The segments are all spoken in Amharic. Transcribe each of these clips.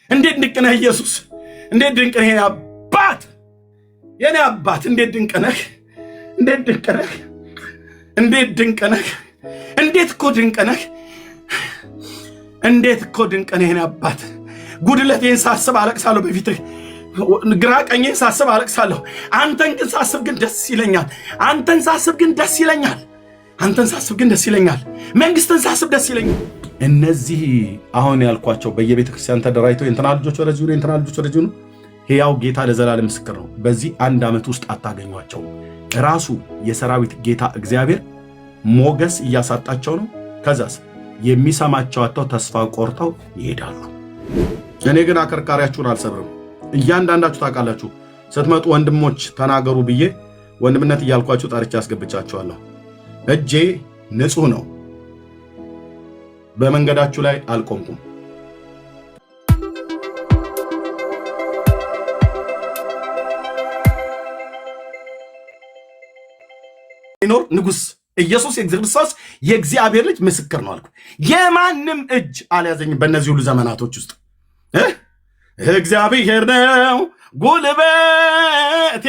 እንዴት ድንቅ ነህ ኢየሱስ! እንዴት ድንቅ ነህ አባት! የኔ አባት እንዴት ድንቅ ነህ! እንዴት ድንቅ ነህ! እንዴት ድንቅ ነህ! እንዴት እኮ ድንቅ ነህ! እንዴት እኮ ድንቅ ነህ የኔ አባት! ጉድለቴን ሳስብ አለቅሳለሁ በፊትህ። ግራ ቀኜን ሳስብ አለቅሳለሁ። አንተን ግን ሳስብ ግን ደስ ይለኛል። አንተን ሳስብ ግን ደስ ይለኛል። አንተን ሳስብ ግን ደስ ይለኛል። መንግስትን ሳስብ ደስ ይለኛል። እነዚህ አሁን ያልኳቸው በየቤተ ክርስቲያን ተደራጅተው የእንትና ልጆች ወደዚህ ነው፣ የእንትና ልጆች ወደዚህ ነው። ሕያው ጌታ ለዘላለም ምስክር ነው። በዚህ አንድ ዓመት ውስጥ አታገኟቸው። ራሱ የሰራዊት ጌታ እግዚአብሔር ሞገስ እያሳጣቸው ነው። ከዛስ የሚሰማቸው አጥተው ተስፋ ቆርጠው ይሄዳሉ። እኔ ግን አከርካሪያችሁን አልሰብርም። እያንዳንዳችሁ ታውቃላችሁ። ስትመጡ ወንድሞች ተናገሩ ብዬ ወንድምነት እያልኳችሁ ጠርቼ አስገብቻችኋለሁ። እጄ ንጹህ ነው። በመንገዳችሁ ላይ አልቆምኩም። ይኖር ንጉስ ኢየሱስ ክርስቶስ የእግዚአብሔር ልጅ ምስክር ነው አልኩ። የማንም እጅ አልያዘኝም በእነዚህ ሁሉ ዘመናቶች ውስጥ። እግዚአብሔር ነው ጉልበቴ፣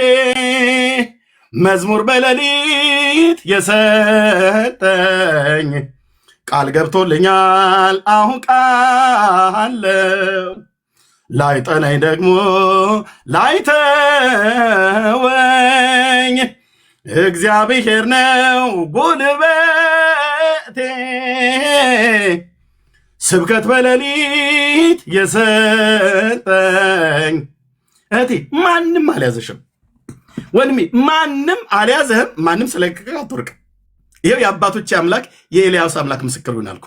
መዝሙር በሌሊት የሰጠኝ፣ ቃል ገብቶልኛል አውቃለሁ፣ ላይጠለኝ ደግሞ ላይተወኝ። እግዚአብሔር ነው ጉልበቴ፣ ስብከት በሌሊት የሰጠኝ። እህቴ ማንም አልያዘሽም ወንድሜ፣ ማንም አልያዘህም። ማንም ስለቀቀ አትወርቅም። ይኸው የአባቶች አምላክ የኤልያስ አምላክ ምስክር ይሆን አልኩ።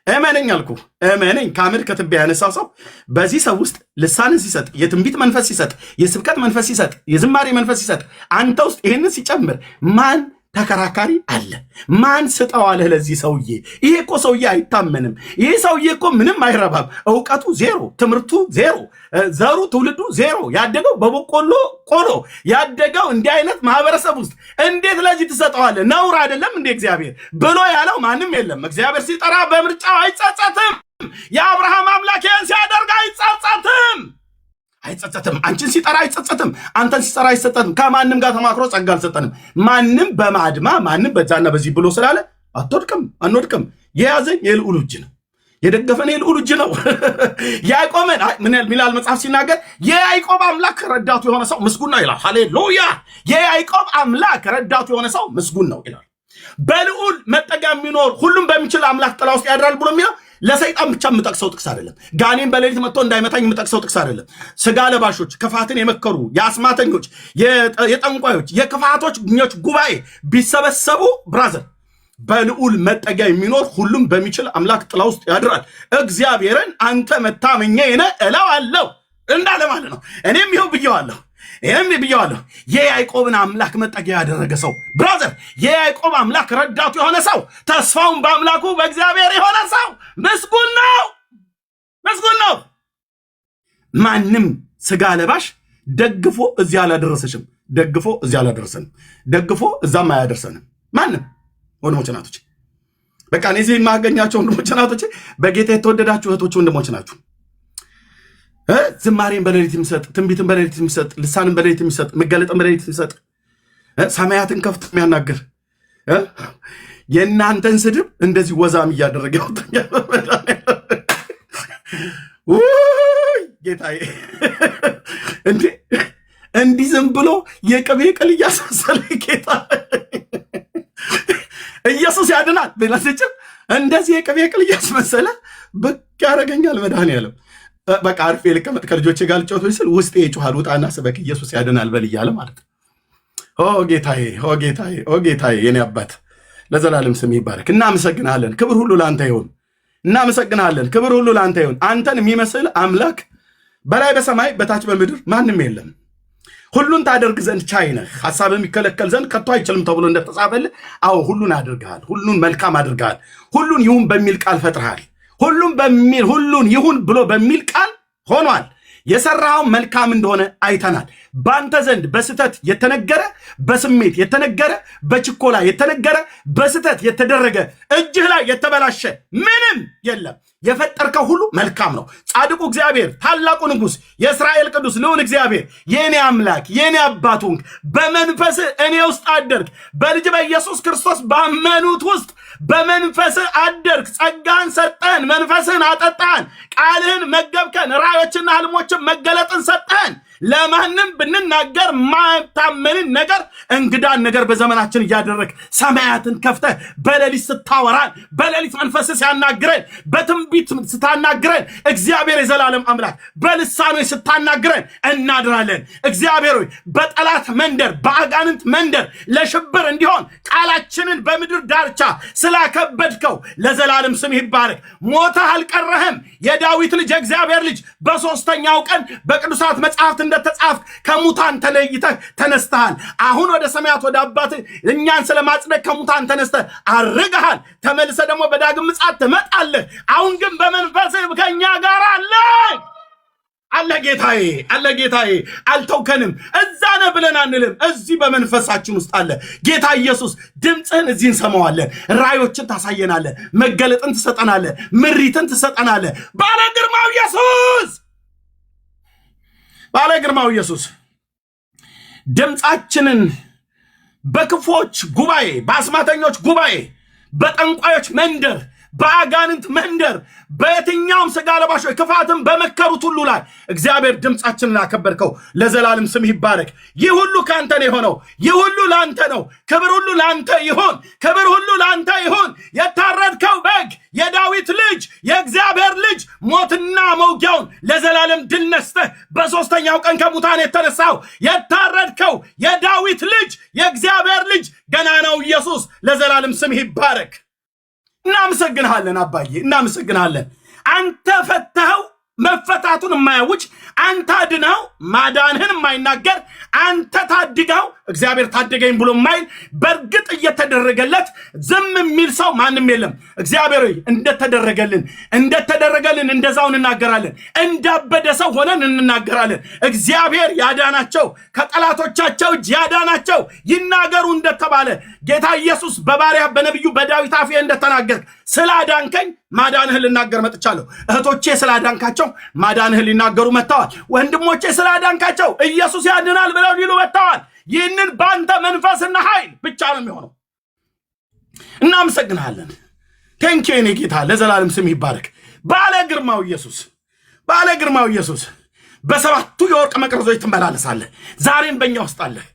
እመነኝ አልኩ። እመነኝ። ከአመድ ከትቢያ ያነሳው ሰው በዚህ ሰው ውስጥ ልሳንን ሲሰጥ፣ የትንቢት መንፈስ ሲሰጥ፣ የስብከት መንፈስ ሲሰጥ፣ የዝማሬ መንፈስ ሲሰጥ፣ አንተ ውስጥ ይህንን ሲጨምር ማን ተከራካሪ አለ? ማን ስጠው አለ ለዚህ ሰውዬ? ይሄ እኮ ሰውዬ አይታመንም። ይሄ ሰውዬ እኮ ምንም አይረባም። እውቀቱ ዜሮ፣ ትምህርቱ ዜሮ፣ ዘሩ ትውልዱ ዜሮ፣ ያደገው በበቆሎ ቆሎ ያደገው እንዲህ አይነት ማህበረሰብ ውስጥ እንዴት ለዚህ ትሰጠዋለ? ነውር አይደለም እንዴ? እግዚአብሔር ብሎ ያለው ማንም የለም። እግዚአብሔር ሲጠራ በምርጫው አይጸጸትም። የአብርሃም አምላክ ይህን ሲያደርግ አይጸጸትም። አይጸጸትም። አንቺን ሲጠራ አይጸጸትም። አንተን ሲጠራ አይጸጸትም። ከማንም ጋር ተማክሮ ጸጋ አልሰጠንም። ማንም በማድማ ማንም በዛና በዚህ ብሎ ስላለ አትወድቅም፣ አንወድቅም። የያዘኝ የልዑል እጅ ነው፣ የደገፈን የልዑል እጅ ነው። ያዕቆብን ምን ይላል መጽሐፍ ሲናገር? የያዕቆብ አምላክ ረዳቱ የሆነ ሰው ምስጉን ነው ይላል። ሃሌሉያ! የያዕቆብ አምላክ ረዳቱ የሆነ ሰው ምስጉን ነው ይላል። በልዑል መጠጊያ የሚኖር ሁሉም በሚችል አምላክ ጥላ ውስጥ ያድራል ብሎ የሚለው ለሰይጣን ብቻ የምጠቅሰው ጥቅስ አይደለም። ጋኔን በሌሊት መጥቶ እንዳይመታኝ የምጠቅሰው ጥቅስ አይደለም። ስጋ ለባሾች፣ ክፋትን የመከሩ የአስማተኞች፣ የጠንቋዮች፣ የክፋቶች ጉባኤ ቢሰበሰቡ ብራዘር በልዑል መጠጊያ የሚኖር ሁሉም በሚችል አምላክ ጥላ ውስጥ ያድራል። እግዚአብሔርን አንተ መታመኛዬ ነህ እለዋለሁ እንዳለ ማለት ነው። እኔም ይኸው ብየዋለሁ። የያዕቆብን አምላክ መጠጊያ ያደረገ ሰው ብራዘር፣ የያዕቆብ አምላክ ረዳቱ የሆነ ሰው፣ ተስፋውን በአምላኩ በእግዚአብሔር የሆነ ሰው ምስጉን ነው፣ ምስጉን ነው። ማንም ስጋ ለባሽ ደግፎ እዚህ አላደረሰሽም፣ ደግፎ እዚህ አላደረሰንም፣ ደግፎ እዛም አያደርሰንም። ማንም ወንድሞች ናቶች፣ በቃ እዚህ የማገኛቸው ወንድሞች ናቶች፣ በጌታ የተወደዳችሁ እህቶች ወንድሞች ናችሁ። ዝማሬን በሌሊት የሚሰጥ፣ ትንቢትን በሌሊት የሚሰጥ፣ ልሳንን በሌሊት የሚሰጥ፣ መገለጥን በሌሊት የሚሰጥ፣ ሰማያትን ከፍቶ የሚያናገር የእናንተን ስድብ እንደዚህ ወዛም እያደረገ ያወጣኛል። ጌታዬ እንዲህ ዝም ብሎ የቅቤ ቅል እያስመሰለ ጌታ ኢየሱስ ያድናል ብለስጭም እንደዚህ የቅቤ ቅል እያስመሰለ ብቅ ያደረገኛል መድኃኔዓለም። በቃ አርፌ ልቀመጥ ከልጆቼ ጋር ልጫወት ስል ውስጤ ይጮሃል፣ ውጣና ስበክ ኢየሱስ ያድናል በል እያለ ማለት ነው። ኦ ጌታዬ፣ ኦ ጌታዬ፣ ኦ ጌታዬ፣ የኔ አባት ለዘላለም ስም ይባረክ። እናመሰግናለን። ክብር ሁሉ ለአንተ ይሁን። እናመሰግናለን። ክብር ሁሉ ለአንተ ይሁን። አንተን የሚመስል አምላክ በላይ በሰማይ በታች በምድር ማንም የለም። ሁሉን ታደርግ ዘንድ ቻይ ነህ፣ ሐሳብህ የሚከለከል ዘንድ ከቶ አይችልም ተብሎ እንደተጻፈልህ፣ አዎ ሁሉን አድርገሃል፣ ሁሉን መልካም አድርገሃል፣ ሁሉን ይሁን በሚል ቃል ፈጥረሃል። ሁሉን ይሁን ብሎ በሚል ቃል ሆኗል። የሰራው መልካም እንደሆነ አይተናል። ባንተ ዘንድ በስተት የተነገረ፣ በስሜት የተነገረ፣ በችኮላ የተነገረ፣ በስተት የተደረገ፣ እጅህ ላይ የተበላሸ ምንም የለም። የፈጠርከው ሁሉ መልካም ነው። ጻድቁ እግዚአብሔር ታላቁ ንጉሥ የእስራኤል ቅዱስ ልዑል እግዚአብሔር የኔ አምላክ የኔ አባት ሆንክ። በመንፈስ እኔ ውስጥ አደርክ። በልጅ በኢየሱስ ክርስቶስ ባመኑት ውስጥ በመንፈስ አደርክ። ጸጋን ሰጠን፣ መንፈስን አጠጣን፣ ቃልህን መገብከን፣ ራእዮችና ህልሞችን መገለጥን ሰጠን። ለማንም ብንናገር ማታመንን ነገር እንግዳን ነገር በዘመናችን እያደረግ ሰማያትን ከፍተህ በሌሊት ስታወራን፣ በሌሊት መንፈስ ሲያናግረን፣ በትንቢት ስታናግረን፣ እግዚአብሔር የዘላለም አምላክ በልሳኖች ስታናግረን እናድራለን። እግዚአብሔር ሆይ በጠላት መንደር በአጋንንት መንደር ለሽብር እንዲሆን ቃላችንን በምድር ዳርቻ ስላከበድከው ለዘላለም ስም ይባረክ። ሞተህ አልቀረህም። የዳዊት ልጅ የእግዚአብሔር ልጅ በሶስተኛው ቀን በቅዱሳት መጽሐፍት እንደተጻፈ ከሙታን ተለይተህ ተነስተሃል። አሁን ወደ ሰማያት ወደ አባትህ እኛን ስለማጽደቅ ከሙታን ተነስተህ አርገሃል። ተመልሰህ ደግሞ በዳግም ምጽአት ትመጣለህ። አሁን ግን በመንፈስህ ከኛ ጋር አለ ጌታዬ፣ አለ ጌታዬ። አልተውከንም። እዛ ነህ ብለን አንልም። እዚህ በመንፈሳችን ውስጥ አለ ጌታ ኢየሱስ። ድምፅህን እዚህ እንሰማዋለን። ራእዮችን ታሳየናለህ፣ መገለጥን ትሰጠናለህ፣ ምሪትን ትሰጠናለህ። ባለ ግርማው ኢየሱስ፣ ባለ ግርማው ኢየሱስ ድምፃችንን በክፎች ጉባኤ፣ በአስማተኞች ጉባኤ፣ በጠንቋዮች መንደር፣ በአጋንንት መንደር፣ በየትኛውም ስጋ ለባሾች ክፋትን በመከሩት ሁሉ ላይ እግዚአብሔር ድምፃችንን አከበርከው። ለዘላለም ስም ይባረክ። ይህ ሁሉ ካንተ ነው የሆነው። ይህ ሁሉ ላንተ ነው። ክብር ሁሉ ላንተ ይሆን። ክብር ሁሉ ላንተ ይሆን። የታረድከው በግ የዳዊት ልጅ የእግዚአብሔር ልጅ ሞትና መውጊያውን ለዘላለም ድል ነስተህ በሶስተኛው ቀን ከሙታን የተነሳው የታረድከው የዳዊት ልጅ የእግዚአብሔር ልጅ ገናናው ኢየሱስ ለዘላለም ስም ይባረክ። እናመሰግንሃለን አባዬ፣ እናመሰግንሃለን። አንተ ፈተኸው መፈታቱን የማያውጅ፣ አንተ አድነው ማዳንህን የማይናገር፣ አንተ ታድገው እግዚአብሔር ታደገኝ ብሎ የማይል፣ በእርግጥ እየተደረገለት ዝም የሚል ሰው ማንም የለም። እግዚአብሔር ሆይ እንደተደረገልን እንደዛው እንናገራለን። እንዳበደ ሰው ሆነን እንናገራለን። እግዚአብሔር ያዳናቸው ከጠላቶቻቸው እጅ ያዳናቸው ይናገሩ እንደተባለ ጌታ ኢየሱስ በባሪያ በነቢዩ በዳዊት አፍ እንደተናገርክ ስላዳንከኝ ማዳንህን ልናገር መጥቻለሁ። እህቶቼ ስላዳንካቸው ማዳንህን ሊናገሩ መጥተዋል። ወንድሞቼ ስላዳንካቸው ኢየሱስ ያድናል ብለው ሊሉ መጥተዋል። ይህንን በአንተ መንፈስና ኃይል ብቻ ነው የሚሆነው። እናመሰግንሃለን። ቴንኪው የኔ ጌታ፣ ለዘላለም ስም ይባረክ። ባለ ግርማው ኢየሱስ፣ ባለ ግርማው ኢየሱስ በሰባቱ የወርቅ መቅረዞች ትመላለሳለህ። ዛሬም በእኛ ውስጥ አለህ።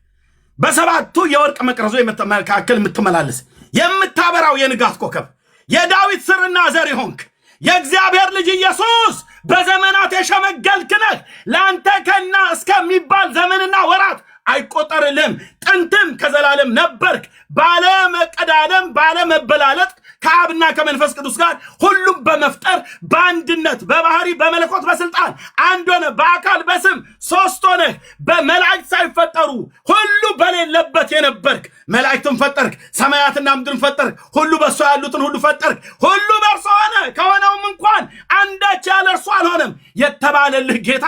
በሰባቱ የወርቅ መቅረዞች መካከል የምትመላለስ የምታበራው የንጋት ኮከብ የዳዊት ስርና ዘር ሆንክ የእግዚአብሔር ልጅ ኢየሱስ በዘመናት የሸመገልክ ነህ። ለአንተ ከና እስከሚባል ዘመንና ወራት አይቆጠርልህም። ጥንትም ከዘላለም ነበርክ። ባለ መቀዳደም ባለ መበላለጥ ከአብና ከመንፈስ ቅዱስ ጋር ሁሉም በመፍጠር በአንድነት በባህሪ በመለኮት በስልጣን አንድ ሆነ። በአካል በስም ሶስት ሆነህ በመላእክት ሳይፈጠሩ ሁሉ በሌለበት የነበርክ መላእክትን ፈጠርክ፣ ሰማያትና ምድርን ፈጠርክ፣ ሁሉ በእርሱ ያሉትን ሁሉ ፈጠርክ። ሁሉ በእርሱ ሆነ፣ ከሆነውም እንኳን አንዳች ያለ እርሱ አልሆነም የተባለልህ ጌታ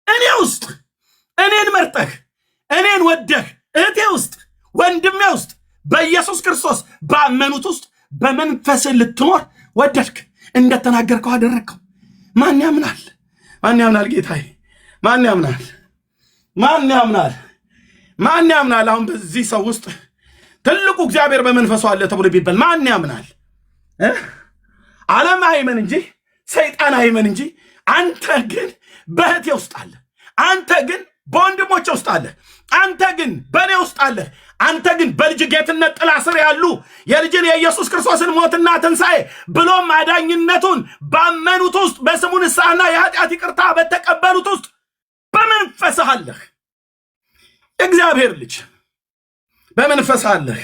እኔ ውስጥ እኔን መርጠህ እኔን ወደህ እህቴ ውስጥ ወንድሜ ውስጥ በኢየሱስ ክርስቶስ ባመኑት ውስጥ በመንፈስ ልትኖር ወደድክ። እንደተናገርከው አደረግከው። ማን ያምናል? ማን ያምናል? ጌታዬ ማን ያምናል? ማን ያምናል? ማን ያምናል? አሁን በዚህ ሰው ውስጥ ትልቁ እግዚአብሔር በመንፈሱ አለ ተብሎ ቢባል ማን ያምናል? ዓለም አይመን እንጂ ሰይጣን አይመን እንጂ አንተ ግን በእህቴ ውስጥ አለ። አንተ ግን በወንድሞቼ ውስጥ አለ። አንተ ግን በእኔ ውስጥ አለ። አንተ ግን በልጅ ጌትነት ጥላ ስር ያሉ የልጅን የኢየሱስ ክርስቶስን ሞትና ትንሣኤ ብሎም አዳኝነቱን ባመኑት ውስጥ በስሙ ንስሐና የኃጢአት ይቅርታ በተቀበሉት ውስጥ በመንፈስህ አለህ። እግዚአብሔር ልጅ በመንፈስህ አለህ።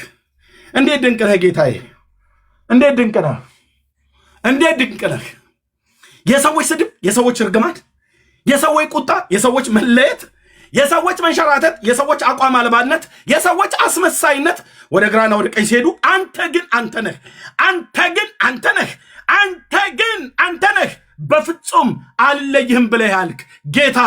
እንዴት ድንቅ ነህ ጌታዬ! እንዴት ድንቅ ነህ! እንዴት ድንቅ ነህ! የሰዎች ስድብ፣ የሰዎች እርግማት፣ የሰዎች ቁጣ፣ የሰዎች መለየት፣ የሰዎች መንሸራተት፣ የሰዎች አቋም አልባነት፣ የሰዎች አስመሳይነት ወደ ግራና ወደ ቀኝ ሲሄዱ አንተ ግን አንተ ነህ። አንተ ግን አንተ ነህ። አንተ ግን አንተ ነህ። በፍጹም አልለይህም ብለህ ያልክ ጌታ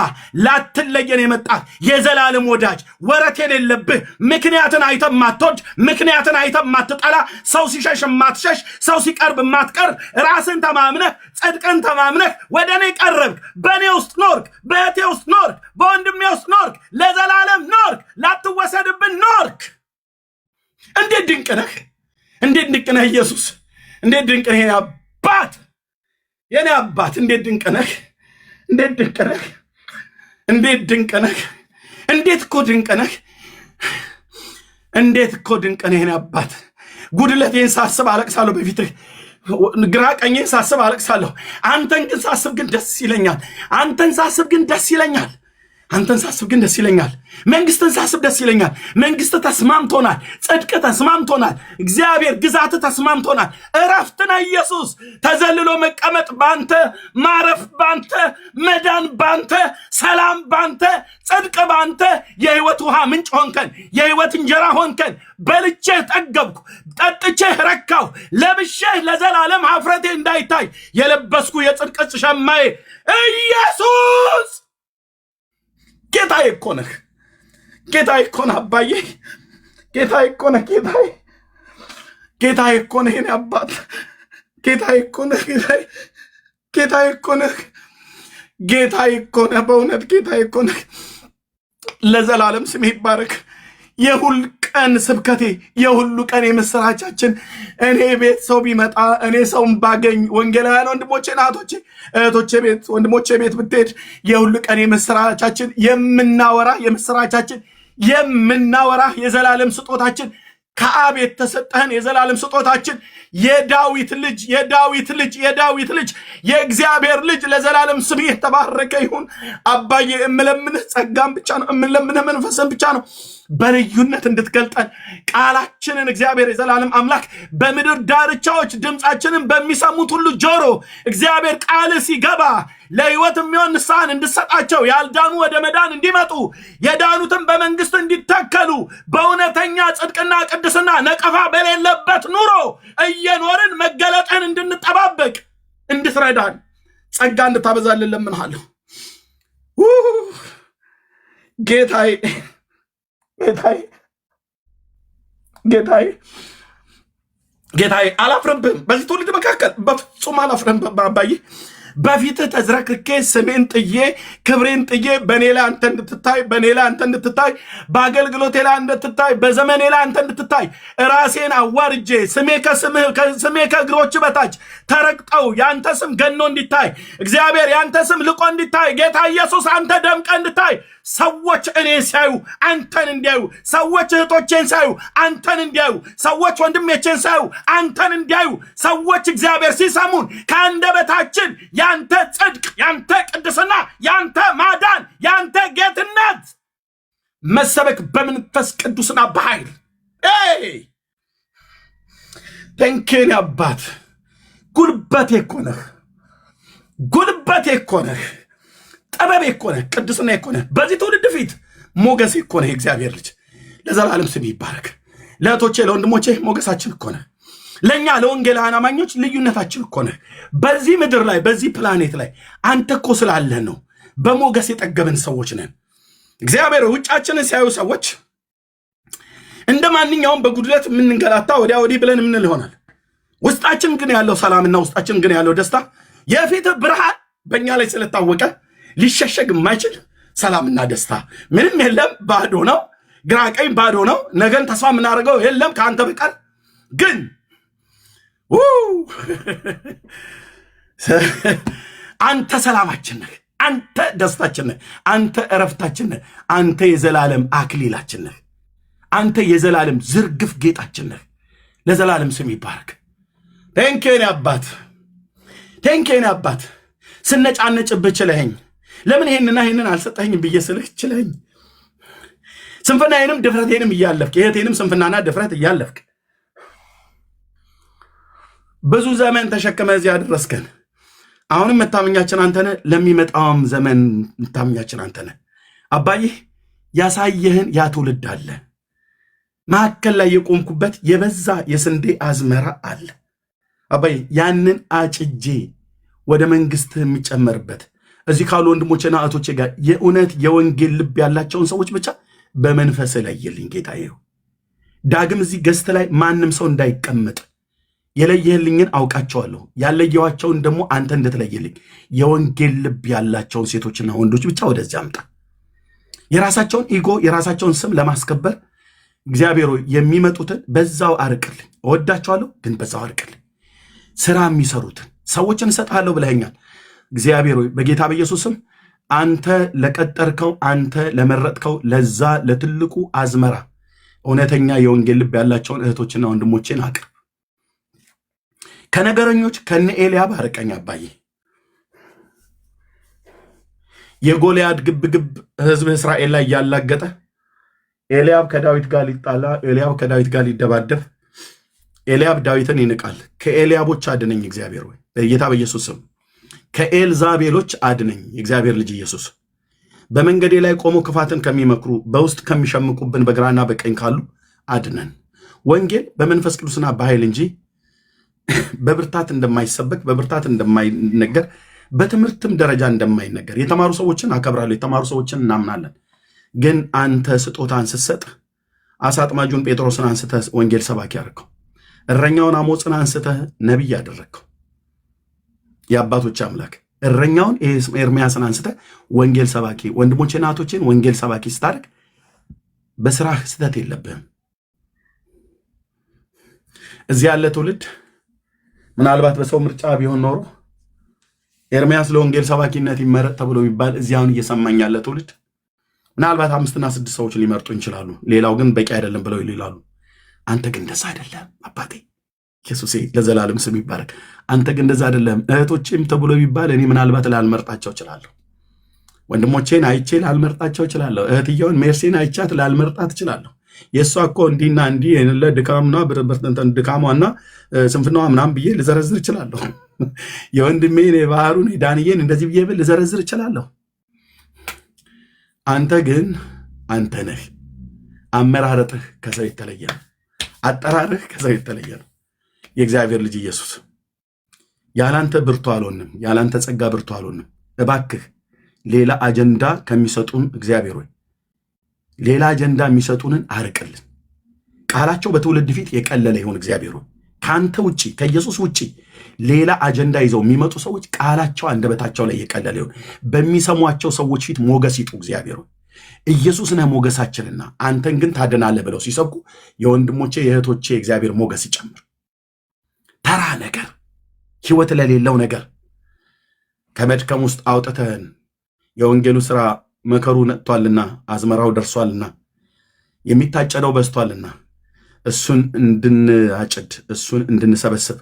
ላትለየን የመጣ የዘላለም ወዳጅ ወረት የሌለብህ ምክንያትን አይተህ ማትወድ ምክንያትን አይተህ ማትጠላ ሰው ሲሸሽ ማትሸሽ ሰው ሲቀርብ ማትቀር ራስን ተማምነህ ጽድቅን ተማምነህ ወደኔ ቀረብክ በኔ ውስጥ ኖርክ በእቴ ውስጥ ኖርክ በወንድሜ ውስጥ ኖርክ ለዘላለም ኖርክ ላትወሰድብን ኖርክ እንዴት ድንቅ ነህ እንዴት ድንቅ ነህ ኢየሱስ እንዴት ድንቅ ነህ የኔ አባት እንዴት ድንቅ ነህ እንዴት ድንቅ ነህ እንዴት ድንቅ ነህ እንዴት እኮ ድንቅ ነህ እንዴት እኮ ድንቅ ነህ የኔ አባት ጉድለቴን ሳስብ አለቅሳለሁ በፊትህ ግራ ቀኜን ሳስብ አለቅሳለሁ አንተን ግን ሳስብ ግን ደስ ይለኛል አንተን ሳስብ ግን ደስ ይለኛል አንተን ሳስብ ግን ደስ ይለኛል መንግስትን ሳስብ ደስ ይለኛል መንግስት ተስማምቶናል ጽድቅ ተስማምቶናል እግዚአብሔር ግዛት ተስማምቶናል እረፍትና ኢየሱስ ተዘልሎ መቀመጥ ባንተ ማረፍ ባንተ መዳን ባንተ ሰላም ባንተ ጽድቅ ባንተ የህይወት ውሃ ምንጭ ሆንከን የህይወት እንጀራ ሆንከን በልቼ ጠገብኩ ጠጥቼ ረካው ለብሼ ለዘላለም ሀፍረቴ እንዳይታይ የለበስኩ የጽድቅ ሸማዬ ኢየሱስ ጌታዬ እኮ ነህ ጌታዬ እኮ ነህ አባዬ ጌታዬ እኮ ነህ ጌታዬ እኮ ነህ የኔ አባት ጌታዬ እኮ ነህ ጌታዬ እኮ ነህ ጌታዬ እኮ ነህ በእውነት ጌታዬ እኮ ነህ ለዘላለም ስምህ ይባረክ የሁል ቀን ስብከቴ የሁሉ ቀን የምስራቻችን እኔ ቤት ሰው ቢመጣ እኔ ሰውን ባገኝ ወንጌላውያን ወንድሞቼ ናቶቼ እህቶቼ ቤት ወንድሞቼ ቤት ብትሄድ የሁሉ ቀን የምስራቻችን የምናወራ የምስራቻችን የምናወራ የዘላለም ስጦታችን ከአብ የተሰጠህን የዘላለም ስጦታችን የዳዊት ልጅ የእግዚአብሔር ልጅ ለዘላለም ስምህ የተባረከ ይሁን አባዬ እምለምንህ ጸጋም ብቻ ነው እምለምንህ መንፈስን ብቻ ነው በልዩነት እንድትገልጠን ቃላችንን እግዚአብሔር የዘላለም አምላክ በምድር ዳርቻዎች ድምጻችንን በሚሰሙት ሁሉ ጆሮ እግዚአብሔር ቃል ሲገባ ለህይወት የሚሆን ንስሐን እንድሰጣቸው ያልዳኑ ወደ መዳን እንዲመጡ የዳኑትን በመንግስት እንዲተከሉ በእውነተኛ ጽድቅና ቅድስና ነቀፋ በሌለበት ኑሮ እየኖርን መገለጥን እንድንጠባበቅ እንድትረዳን ጸጋ እንድታበዛልን ለምንሃለሁ ጌታዬ አላፍርብህም በዚህ ትውልድ መካከል በፍጹም አላፍርብህም አባዬ በፊትህ ተዝረክርኬ ስሜን ጥዬ ክብሬን ጥዬ በኔ ላይ አንተ እንድትታይ በአገልግሎቴ ላይ እንድትታይ በዘመኔ ላይ አንተ እንድትታይ ራሴን አዋርጄ ስሜ ከእግሮች በታች ተረግጠው ያንተ ስም ገኖ እንዲታይ እግዚአብሔር ያንተ ስም ልቆ እንዲታይ ጌታ ኢየሱስ አንተ ደምቀ እንድታይ ሰዎች እኔ ሲያዩ አንተን እንዲያዩ ሰዎች እህቶቼን ሲያዩ አንተን እንዲያዩ ሰዎች ወንድሞቼን ሲያዩ አንተን እንዲያዩ ሰዎች እግዚአብሔር ሲሰሙን ከአንደበታችን ያንተ ጽድቅ ያንተ ቅድስና ያንተ ማዳን ያንተ ጌትነት መሰበክ በመንፈስ ቅዱስና በኃይል ተንከን አባት ጉልበቴ እኮ ነህ ጠበብ እኮ ነህ ቅድስና እኮ ነህ በዚህ ትውልድ ፊት ሞገስ እኮ ነህ እግዚአብሔር ልጅ ለዘላለም ስም ይባረክ ለእህቶቼ ለወንድሞቼ ሞገሳችን እኮ ነህ ለኛ ለወንጌላውያን አማኞች ልዩነታችን እኮ ነህ በዚህ ምድር ላይ በዚህ ፕላኔት ላይ አንተ እኮ ስላለህ ነው በሞገስ የጠገብን ሰዎች ነን እግዚአብሔር ውጫችንን ሲያዩ ሰዎች እንደ ማንኛውም በጉድለት የምንንገላታ ወዲያ ወዲህ ብለን ምን ይሆናል ውስጣችን ግን ያለው ሰላምና ውስጣችን ግን ያለው ደስታ የፊት ብርሃን በእኛ ላይ ስለታወቀ ሊሸሸግ የማይችል ሰላምና ደስታ ምንም የለም ባዶ ነው ግራ ቀኝ ባዶ ነው ነገን ተስፋ የምናደርገው የለም ከአንተ በቀር ግን አንተ ሰላማችን ነህ አንተ ደስታችን ነህ አንተ እረፍታችን ነህ አንተ የዘላለም አክሊላችን ነህ አንተ የዘላለም ዝርግፍ ጌጣችን ነህ ለዘላለም ስም ይባረክ ቴንኬን አባት ስነጫነጭብህ ችለኸኝ ለምን ይሄንን አልሰጠኸኝም ብዬ ስልህ ችለኸኝ ስንፍናዬንም ድፍረቴንም እያለፍክ የእህቴንም ስንፍናና ድፍረት እያለፍክ ብዙ ዘመን ተሸክመ እዚህ ያደረስከን አሁንም መታመኛችን አንተነህ ለሚመጣውም ዘመን መታመኛችን አንተነህ አባዬ ያሳየህን ያ ትውልድ አለ ማከል ላይ የቆምኩበት የበዛ የስንዴ አዝመራ አለ አባዬ ያንን አጭጄ ወደ መንግስት የሚጨመርበት እዚህ ካሉ ወንድሞቼና እህቶቼ ጋር የእውነት የወንጌል ልብ ያላቸውን ሰዎች ብቻ በመንፈስ ለይልኝ ጌታዬ። ዳግም እዚህ ገስት ላይ ማንም ሰው እንዳይቀመጥ የለየህልኝን አውቃቸዋለሁ። ያለየዋቸውን ደግሞ አንተ እንድትለይልኝ የወንጌል ልብ ያላቸውን ሴቶችና ወንዶች ብቻ ወደዚህ አምጣ። የራሳቸውን ኢጎ የራሳቸውን ስም ለማስከበር እግዚአብሔር የሚመጡትን በዛው አርቅልኝ። እወዳቸዋለሁ፣ ግን በዛው አርቅልኝ። ስራ የሚሰሩትን ሰዎችን እሰጥሃለሁ ብለኸኛል። እግዚአብሔር ሆይ በጌታ በኢየሱስም አንተ ለቀጠርከው አንተ ለመረጥከው ለዛ ለትልቁ አዝመራ እውነተኛ የወንጌል ልብ ያላቸውን እህቶችና ወንድሞቼን አቅርብ። ከነገረኞች ከነ ኤልያብ አርቀኝ አባዬ። የጎልያድ ግብግብ ህዝብ እስራኤል ላይ ያላገጠ ኤልያብ ከዳዊት ጋር ሊጣላ፣ ኤልያብ ከዳዊት ጋር ሊደባደብ፣ ኤልያብ ዳዊትን ይንቃል። ከኤልያቦች አድነኝ እግዚአብሔር ሆይ በጌታ በኢየሱስ ስም። ከኤልዛቤሎች አድነኝ የእግዚአብሔር ልጅ ኢየሱስ። በመንገዴ ላይ ቆሞ ክፋትን ከሚመክሩ በውስጥ ከሚሸምቁብን በግራና በቀኝ ካሉ አድነን። ወንጌል በመንፈስ ቅዱስና በኃይል እንጂ በብርታት እንደማይሰበክ በብርታት እንደማይነገር በትምህርትም ደረጃ እንደማይነገር። የተማሩ ሰዎችን አከብራለሁ፣ የተማሩ ሰዎችን እናምናለን። ግን አንተ ስጦታን ስትሰጥ አሳ አጥማጁን ጴጥሮስን አንስተህ ወንጌል ሰባኪ ያደረግከው፣ እረኛውን አሞፅን አንስተህ ነቢይ ያደረግከው የአባቶች አምላክ እረኛውን ኤርምያስን አንስተህ ወንጌል ሰባኪ፣ ወንድሞቼና እህቶቼን ወንጌል ሰባኪ ስታደርግ በስራህ ስህተት የለብህም። እዚህ ያለ ትውልድ ምናልባት በሰው ምርጫ ቢሆን ኖሮ ኤርምያስ ለወንጌል ሰባኪነት ይመረጥ ተብሎ የሚባል እዚያውን እየሰማኝ ያለ ትውልድ ምናልባት 5 እና 6 ሰዎች ሊመርጡ ይችላሉ። ሌላው ግን በቂ አይደለም ብለው ይላሉ። አንተ ግን እንደዛ አይደለም አባቴ ኢየሱሴ ለዘላለም ስም ይባረክ። አንተ ግን እንደዛ አይደለም። እህቶቼም ተብሎ ቢባል እኔ ምናልባት ላልመርጣቸው እችላለሁ። ወንድሞቼን አይቼ ላልመርጣቸው እችላለሁ። እህትየውን ሜርሲን አይቻት ላልመርጣት እችላለሁ። የእሷ እኮ እንዲና እንዲህ የሌለ ድካምና ድካሟና ስንፍናዋ ምናምን ብዬ ልዘረዝር እችላለሁ። የወንድሜን የባህሩን የዳንዬን እንደዚህ ብዬ ብል ልዘረዝር እችላለሁ። አንተ ግን አንተ ነህ። አመራረጥህ ከሰው የተለየ ነው። አጠራርህ ከሰው የተለየ ነው። የእግዚአብሔር ልጅ ኢየሱስ ያላንተ ብርቱ አልሆንም፣ ያላንተ ጸጋ ብርቱ አልሆንም። እባክህ ሌላ አጀንዳ ከሚሰጡን እግዚአብሔር ሆይ ሌላ አጀንዳ የሚሰጡንን አርቅልን። ቃላቸው በትውልድ ፊት የቀለለ ይሁን። እግዚአብሔር ሆይ ከአንተ ውጪ ከኢየሱስ ውጪ ሌላ አጀንዳ ይዘው የሚመጡ ሰዎች ቃላቸው አንደበታቸው ላይ የቀለለ ይሁን። በሚሰሟቸው ሰዎች ፊት ሞገስ ይጡ። እግዚአብሔር ሆይ ኢየሱስ ነህ ሞገሳችንና አንተን ግን ታድናለህ ብለው ሲሰብኩ የወንድሞቼ የእህቶቼ እግዚአብሔር ሞገስ ይጨምር። ተራ ነገር ህይወት ለሌለው ነገር ከመድከም ውስጥ አውጥተን የወንጌሉ ስራ መከሩ ነጥቷልና አዝመራው ደርሷልና የሚታጨደው በዝቷልና እሱን እንድናጭድ እሱን እንድንሰበስብ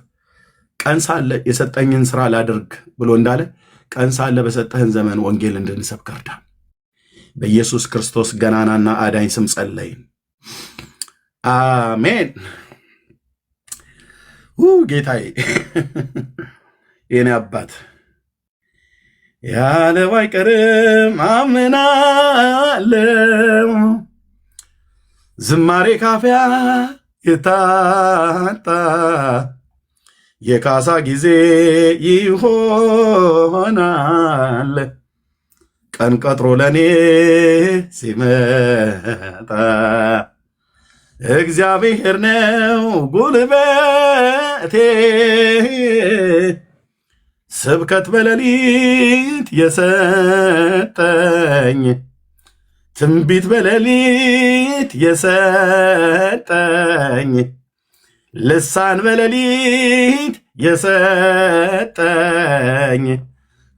ቀን ሳለ የሰጠኝን ስራ ላድርግ ብሎ እንዳለ ቀን ሳለ በሰጠህን ዘመን ወንጌል እንድንሰብክ እርዳን። በኢየሱስ ክርስቶስ ገናናና አዳኝ ስም ጸለይን፣ አሜን። ጌታዬ የኔ አባት ያለው አይቀርም አምናለው፣ ዝማሬ ካፊያ የታጣ የካሳ ጊዜ ይሆናል፣ ቀን ቀጥሮ ለኔ ሲመጣ እግዚአብሔር ነው ጉልበቴ፣ ስብከት በሌሊት የሰጠኝ፣ ትንቢት በሌሊት የሰጠኝ፣ ልሳን በሌሊት የሰጠኝ፣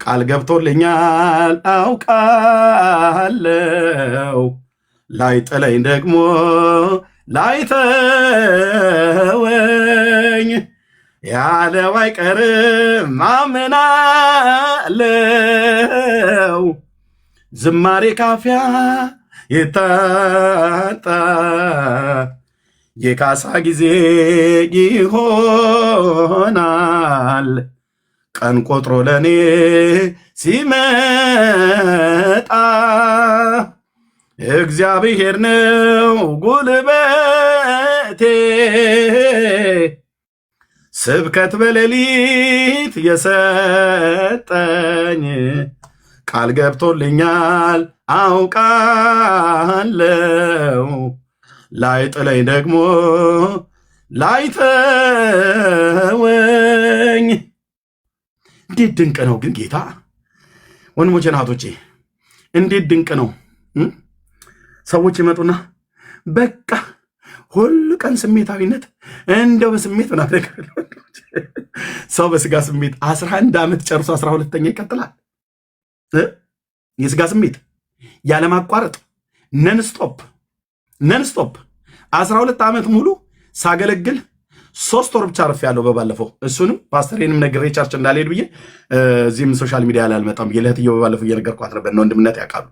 ቃል ገብቶልኛል አውቃለው፣ ላይጥለኝ ደግሞ ላይተወኝ ያለው አይቀርም አምናለው፣ ዝማሬ ካፊያ የታጣ የካሳ ጊዜ ይሆናል፣ ቀን ቆጥሮ ለኔ ሲመጣ እግዚአብሔር ነው ጉልበቴ፣ ስብከት በሌሊት የሰጠኝ፣ ቃል ገብቶልኛል አውቃለው ላይጥለኝ ደግሞ ላይተወኝ። እንዴት ድንቅ ነው ግን ጌታ! ወንድሞቼ ናቶቼ እንዴት ድንቅ ነው። ሰዎች ይመጡና በቃ ሁሉ ቀን ስሜታዊነት እንደው በስሜት ምናምን ሰው በስጋ ስሜት 11 ዓመት ጨርሶ 12ኛ ይቀጥላል። የስጋ ስሜት ያለማቋረጥ ነንስቶፕ 12 ዓመት ሙሉ ሳገለግል 3 ወር ብቻ አርፌያለሁ በባለፈው። እሱንም ፓስተሬንም ነግሬ ቸርች እንዳልሄድ ብዬ እዚህም ሶሻል ሚዲያ ላይ አልመጣም ብዬ ለእህትየው በባለፈው እየነገርኳት ነበር። ወንድምነት ያውቃሉ።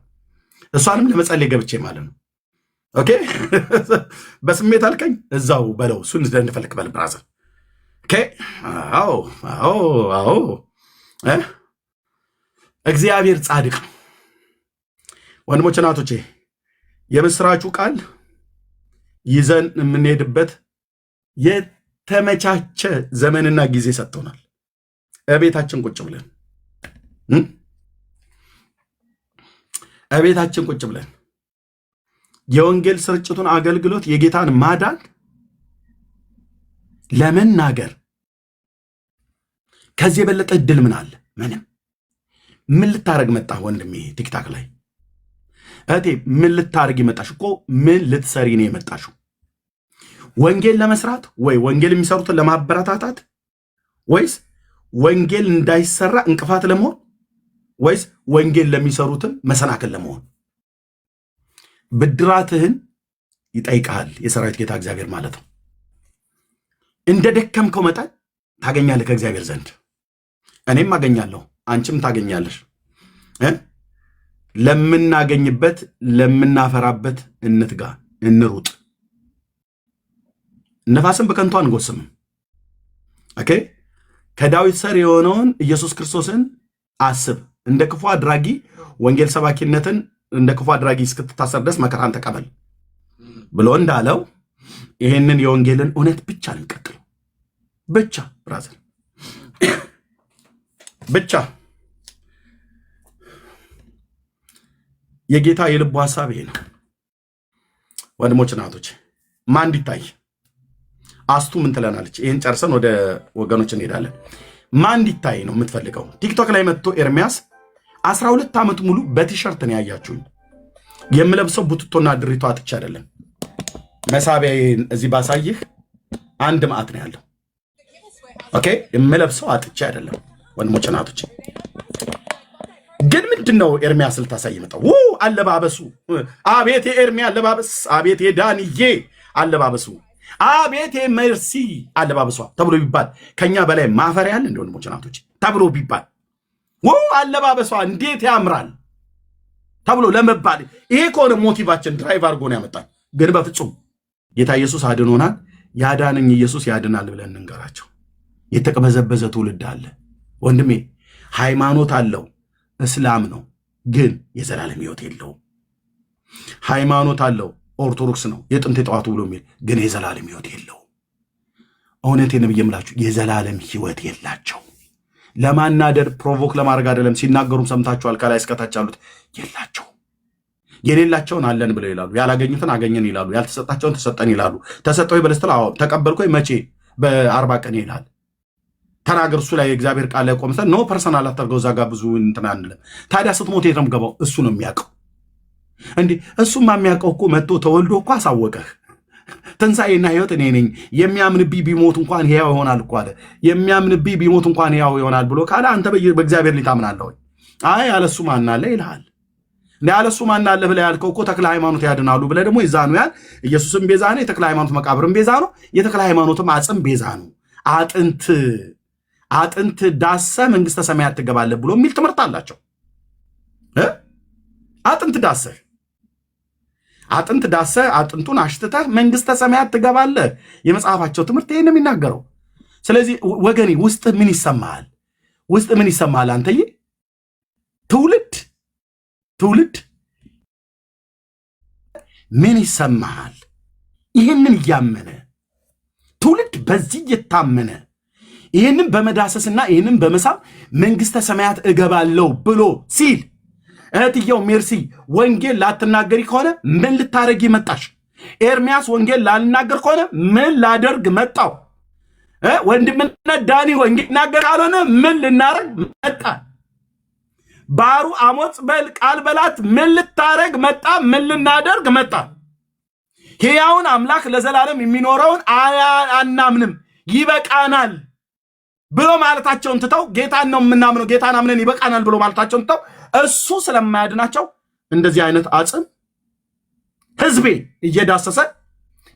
እሷንም ለመጸለይ ገብቼ ማለት ነው። ኦኬ በስሜት አልከኝ እዛው በለው እሱን እንደፈልክ በል ብራዘር። ኦኬ አዎ እግዚአብሔር ጻድቅ ነው። ወንድሞች እናቶቼ የምስራቹ ቃል ይዘን የምንሄድበት የተመቻቸ ዘመንና ጊዜ ሰጥቶናል። እቤታችን ቁጭ ብለን የወንጌል ስርጭቱን አገልግሎት የጌታን ማዳን ለመናገር ከዚህ የበለጠ እድል ምን አለ? ምንም። ምን ልታረግ መጣ ወንድሜ? ቲክታክ ላይ እህቴ ምን ልታረግ መጣሽ? እኮ ምን ልትሰሪ ነው የመጣሽው? ወንጌል ለመስራት ወይ ወንጌል የሚሰሩትን ለማበረታታት ወይስ ወንጌል እንዳይሰራ እንቅፋት ለመሆን ወይስ ወንጌል ለሚሰሩትን መሰናክል ለመሆን? ብድራትህን ይጠይቃል የሰራዊት ጌታ እግዚአብሔር ማለት ነው። እንደ ደከምከው መጠን ታገኛለህ ከእግዚአብሔር ዘንድ። እኔም አገኛለሁ፣ አንቺም ታገኛለሽ። ለምናገኝበት ለምናፈራበት እንትጋ፣ እንሩጥ። ነፋስን በከንቱ አንጎስምም። ኦኬ ከዳዊት ሰር የሆነውን ኢየሱስ ክርስቶስን አስብ። እንደ ክፉ አድራጊ ወንጌል ሰባኪነትን እንደ ክፉ አድራጊ እስክትታሰር ድረስ መከራን ተቀበል ብሎ እንዳለው ይሄንን የወንጌልን እውነት ብቻ እንቀጥል። ብቻ ብራዘር ብቻ የጌታ የልቡ ሐሳብ ይሄ ነው። ወንድሞች እናቶች ማን እንዲታይ አስቱ ምን ትለናለች? ይሄን ጨርሰን ወደ ወገኖች እንሄዳለን። ማን እንዲታይ ነው የምትፈልገው? ቲክቶክ ላይ መጥቶ ኤርሚያስ 12 ዓመት ሙሉ በቲሸርት ነው ያያችሁኝ። የምለብሰው ቡትቶና ድሪቶ አጥቼ አይደለም። መሳቢያዬን እዚህ ባሳይህ አንድ ማዕት ነው ያለው። ኦኬ የምለብሰው አጥቼ አይደለም። ወንድሞች እናቶች ግን ምንድነው ኤርሚያስ ልታሳይ መጣው? አለባበሱ፣ አቤት የኤርሚያ አለባበስ፣ አቤት የዳንዬ አለባበሱ፣ አቤት የመርሲ አለባበሷ ተብሎ ቢባል ከኛ በላይ ማፈሪያ አለ? እንደ ወንድሞች እናቶች ተብሎ ቢባል አለባበሷ እንዴት ያምራል ተብሎ ለመባል ይሄ ከሆነ ሞቲቫችን ድራይቭ አድርጎ ነው ያመጣል። ግን በፍጹም ጌታ ኢየሱስ አድኖናል። ያዳነኝ ኢየሱስ ያድናል ብለን እንንገራቸው። የተቀበዘበዘ ትውልድ አለ ወንድሜ። ሃይማኖት አለው፣ እስላም ነው፣ ግን የዘላለም ሕይወት የለውም። ሃይማኖት አለው፣ ኦርቶዶክስ ነው፣ የጥንት የጠዋቱ ብሎ የሚል ግን የዘላለም ሕይወት የለውም። እውነቴን ነው የምላችሁ፣ የዘላለም ሕይወት የላቸው። ለማናደር ፕሮቮክ ለማድረግ አይደለም። ሲናገሩም ሰምታችኋል። ከላይ እስከታች ያሉት የላቸው። የሌላቸውን አለን ብለው ይላሉ። ያላገኙትን አገኘን ይላሉ። ያልተሰጣቸውን ተሰጠን ይላሉ። ተሰጠው በለስተላ ተቀበልኮ መቼ በ40 ቀን ይላል። ተናገር እሱ ላይ እግዚአብሔር ቃል ላይ ቆምሰን ነው ፐርሰናል አታርገው። እዛ ጋር ብዙ እንትን አንልም። ታዲያ ስትሞት የት ነው የምገባው? እሱ ነው የሚያውቀው። እንዴ እሱማ የሚያውቀው እኮ መጥቶ ተወልዶ እኮ አሳወቀህ። ትንሣኤና ሕይወት እኔ ነኝ፣ የሚያምንብኝ ቢሞት እንኳን ሕያው ይሆናል እኮ አለ። የሚያምንብኝ ቢሞት እንኳን ሕያው ይሆናል ብሎ ካለ አንተ በእግዚአብሔር ሊታምናለህ ወይ? አይ አለሱ ማን አለ ይልሃል። እንዴ አለሱ ማን አለ ብለህ ያልከው እኮ ተክለ ሃይማኖት ያድናሉ ብለህ ደግሞ ይዛኑ ያል። ኢየሱስም ቤዛ ነው፣ የተክለ ሃይማኖት መቃብርም ቤዛ ነው፣ የተክለ ሃይማኖትም አጽም ቤዛ ነው። አጥንት ዳሰ መንግስተ ሰማያት ትገባለህ ብሎ የሚል ትምህርት አላቸው። አጥንት ዳሰ አጥንቱን አሽትተህ መንግስተ ሰማያት ትገባለህ። የመጽሐፋቸው ትምህርት ይሄን ነው የሚናገረው። ስለዚህ ወገኔ ውስጥ ምን ይሰማሃል? አንተዬ ትውልድ ምን ይሰማሃል? ይህንን እያመነ ትውልድ በዚህ እየታመነ ይህንን በመዳሰስና ይህንን በመሳብ መንግስተ ሰማያት እገባለሁ ብሎ ሲል እህትየው ሜርሲ ወንጌል ላትናገሪ ከሆነ ምን ልታረጊ መጣሽ? ኤርሚያስ ወንጌል ላልናገር ከሆነ ምን ላደርግ መጣው? ወንድምነት ዳኒ ወንጌል ናገር ካልሆነ ምን ልናረግ መጣ? ባሩ አሞጽ በል ቃል በላት ምን ልታረግ መጣ? ምን ልናደርግ መጣ? ሕያውን አምላክ ለዘላለም የሚኖረውን አናምንም ይበቃናል ብሎ ማለታቸውን ትተው ጌታን ነው የምናምነው ጌታን አምነን ይበቃናል ብሎ ማለታቸውን ትተው እሱ ስለማያድናቸው እንደዚህ አይነት አጽም ህዝቤ እየዳሰሰ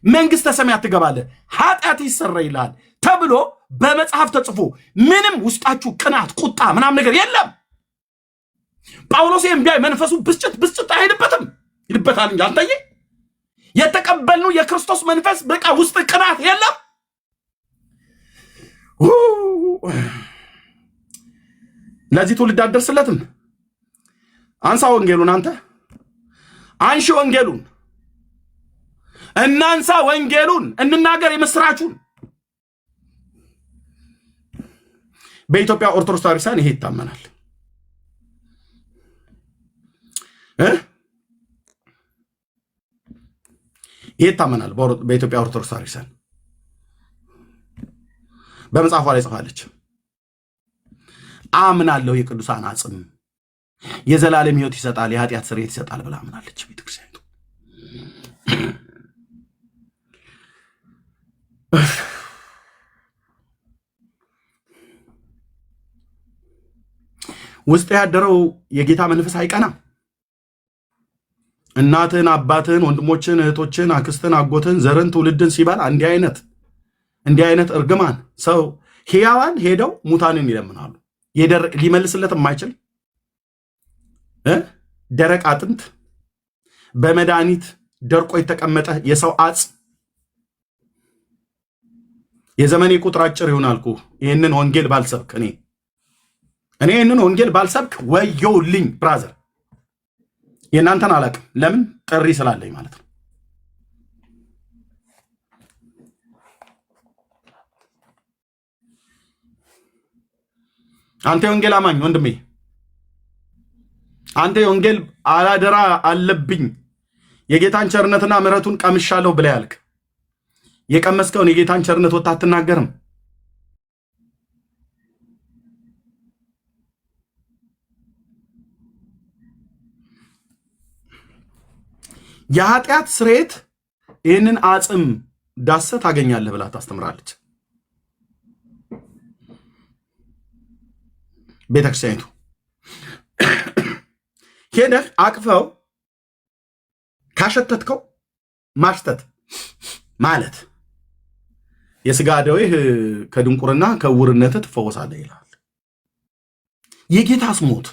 መንግስተ ሰማያት ትገባለህ ኃጢአት ይሰረይልሃል ተብሎ በመጽሐፍ ተጽፎ ምንም ውስጣችሁ ቅናት ቁጣ ምናም ነገር የለም። ጳውሎስ የሚያይ መንፈሱ ብስጭት አይልበትም፣ ይልበታል እንጂ አንተዬ የተቀበልነው የክርስቶስ መንፈስ በቃ ውስጥ ቅናት የለም። ለዚህ ትውልድ አደርስለትም። አንሳ ወንጌሉን፣ አንተ አንሺ ወንጌሉን፣ እናንሳ ወንጌሉን፣ እንናገር የምስራቹን። በኢትዮጵያ ኦርቶዶክስ ተዋሕዶ ይሄ ይታመናል። ይሄ ይታመናል። በኢትዮጵያ ኦርቶዶክስ ተዋሕዶ በመጽሐፏ ላይ ጽፋለች። አምናለሁ የቅዱሳን አጽም የዘላለም ሕይወት ይሰጣል፣ የኃጢአት ስርየት ይሰጣል ብላ አምናለች ቤተክርስቲያኒቱ። ውስጥ ያደረው የጌታ መንፈስ አይቀናም። እናትህን፣ አባትህን፣ ወንድሞችን፣ እህቶችን፣ አክስትን፣ አጎትን፣ ዘርን፣ ትውልድን ሲባል እንዲህ አይነት እርግማን ሰው ሕያዋን ሄደው ሙታንን ይለምናሉ። ሊመልስለት የማይችል ደረቅ አጥንት በመድኃኒት ደርቆ የተቀመጠ የሰው አጽ የዘመኔ ቁጥር አጭር ይሆናልኩ ይህንን ወንጌል ባልሰብክ እኔ ይህንን ወንጌል ባልሰብክ ወየውልኝ ብራዘር። የእናንተን አላቅም፣ ለምን ጥሪ ስላለኝ ማለት ነው። አንተ የወንጌል አማኝ ወንድሜ፣ አንተ የወንጌል አላደራ አለብኝ የጌታን ቸርነትና ምሕረቱን ቀምሻለሁ ብለህ ያልክ የቀመስከውን የጌታን ቸርነት ወጣ አትናገርም። የኃጢአት ስርየት ይህንን አጽም ዳሰህ ታገኛለህ ብላ ታስተምራለች ቤተክርስቲያኒቱ። ሄደህ አቅፈው ካሸተትከው ማሽተት ማለት የስጋ ደዌህ ከድንቁርና ከዕውርነት ትፈወሳለህ ይላል። የጌታስ ሞት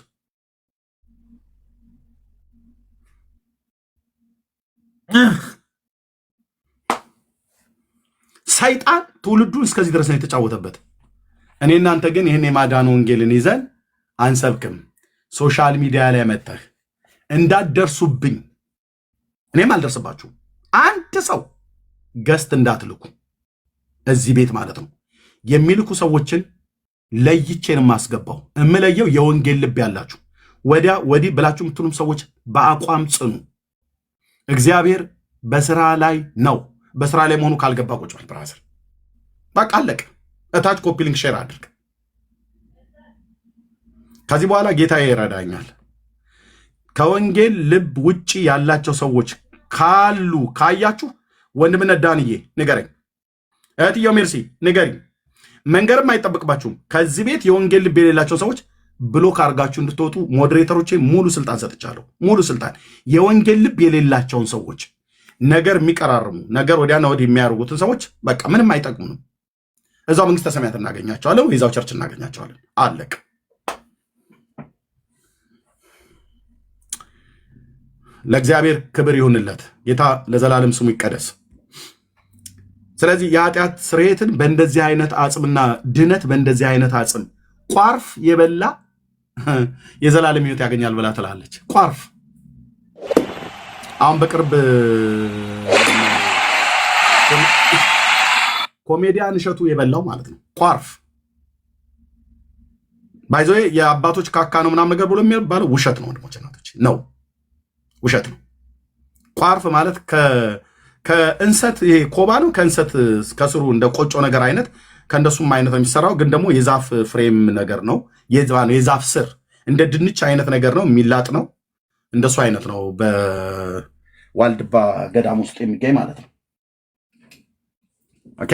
ሰይጣን ትውልዱን እስከዚህ ድረስ ነው የተጫወተበት። እኔ እናንተ ግን ይህን የማዳን ወንጌልን ይዘን አንሰብክም። ሶሻል ሚዲያ ላይ መጥተህ እንዳትደርሱብኝ፣ እኔም አልደርስባችሁም። አንድ ሰው ገስት እንዳትልኩ እዚህ ቤት ማለት ነው። የሚልኩ ሰዎችን ለይቼን የማስገባው እምለየው የወንጌል ልብ ያላችሁ ወዲያ ወዲህ ብላችሁ የምትሉም ሰዎች በአቋም ጽኑ። እግዚአብሔር በስራ ላይ ነው። በስራ ላይ መሆኑ ካልገባ ቁጭ በል ብራዘር፣ በቃ አለቀ። እታች ኮፒ ሊንክ ሼር አድርግ። ከዚህ በኋላ ጌታዬ ይረዳኛል። ከወንጌል ልብ ውጪ ያላቸው ሰዎች ካሉ ካያችሁ ወንድምነት ዳንዬ ንገረኝ፣ እህትየው ሜርሲ ንገሪኝ። መንገርም አይጠብቅባችሁም። ከዚህ ቤት የወንጌል ልብ የሌላቸው ሰዎች ብሎክ አድርጋችሁ እንድትወጡ ሞዴሬተሮቼ ሙሉ ስልጣን ሰጥቻለሁ። ሙሉ ስልጣን። የወንጌል ልብ የሌላቸውን ሰዎች ነገር የሚቀራርሙ ነገር ወዲያና ወዲህ የሚያደርጉትን ሰዎች በቃ ምንም አይጠቅሙንም። እዛው መንግስተ ሰማያት እናገኛቸዋለን፣ ወይ እዛው ቸርች እናገኛቸዋለን። አለቅ። ለእግዚአብሔር ክብር ይሁንለት። ጌታ ለዘላለም ስሙ ይቀደስ። ስለዚህ የኃጢአት ስርየትን በእንደዚህ አይነት አጽምና ድነት በእንደዚህ አይነት አጽም ቋርፍ የበላ የዘላለም ሕይወት ያገኛል ብላ ትላለች። ቋርፍ አሁን በቅርብ ኮሜዲያን እሸቱ የበላው ማለት ነው። ቋርፍ ባይዞ የአባቶች ካካ ነው ምናምን ነገር ብሎ የሚባለው ውሸት ነው ወንድሞች እናቶች። ነው። ውሸት ነው። ቋርፍ ማለት ከእንሰት ይሄ ኮባ ነው። ከእንሰት ከስሩ እንደ ቆጮ ነገር አይነት ከእንደሱም አይነት የሚሰራው ግን ደግሞ የዛፍ ፍሬም ነገር ነው። የዛፍ ስር እንደ ድንች አይነት ነገር ነው። የሚላጥ ነው። እንደሱ አይነት ነው። በዋልድባ ገዳም ውስጥ የሚገኝ ማለት ነው። ኦኬ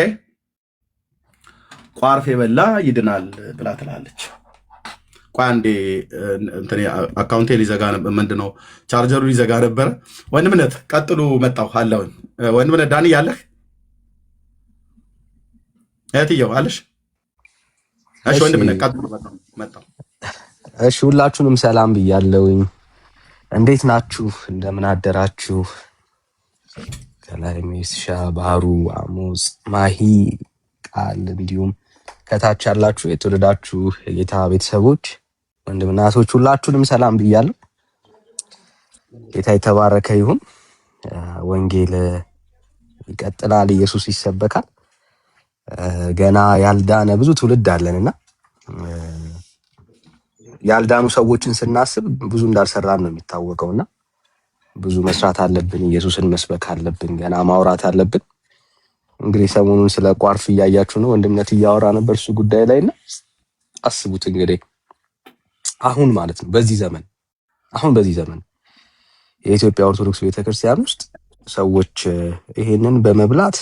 ቋርፍ የበላ ይድናል ብላ ትላለች። ቆይ አንዴ አካውንቴ ሊዘጋ ነበር። ምንድነው ቻርጀሩ ሊዘጋ ነበረ። ወንድምነት ቀጥሉ። መጣሁ አለውን ወንድምነት ዳኒ ያለህ እህትየው አለሽ? እሺ ወንድምነት ቀጥሉ። መጣሁ። እሺ ሁላችሁንም ሰላም ብያለሁኝ። እንዴት ናችሁ? እንደምን አደራችሁ? ከላይ ሜስሻ፣ ባህሩ፣ አሞስ፣ ማሂ፣ ቃል እንዲሁም ከታች ያላችሁ የተወደዳችሁ የጌታ ቤተሰቦች ወንድምና እህቶች ሁላችሁንም ሰላም ብያለሁ። ጌታ የተባረከ ይሁን። ወንጌል ይቀጥላል። ኢየሱስ ይሰበካል። ገና ያልዳነ ብዙ ትውልድ አለንና ያልዳኑ ሰዎችን ስናስብ ብዙ እንዳልሰራን ነው የሚታወቀውና ብዙ መስራት አለብን። ኢየሱስን መስበክ አለብን። ገና ማውራት አለብን። እንግዲህ ሰሞኑን ስለ ቋርፍ እያያችሁ ነው። ወንድምነት እያወራ ነበር እሱ ጉዳይ ላይና አስቡት እንግዲህ አሁን ማለት ነው በዚህ ዘመን የኢትዮጵያ ኦርቶዶክስ ቤተክርስቲያን ውስጥ ሰዎች ይሄንን በመብላት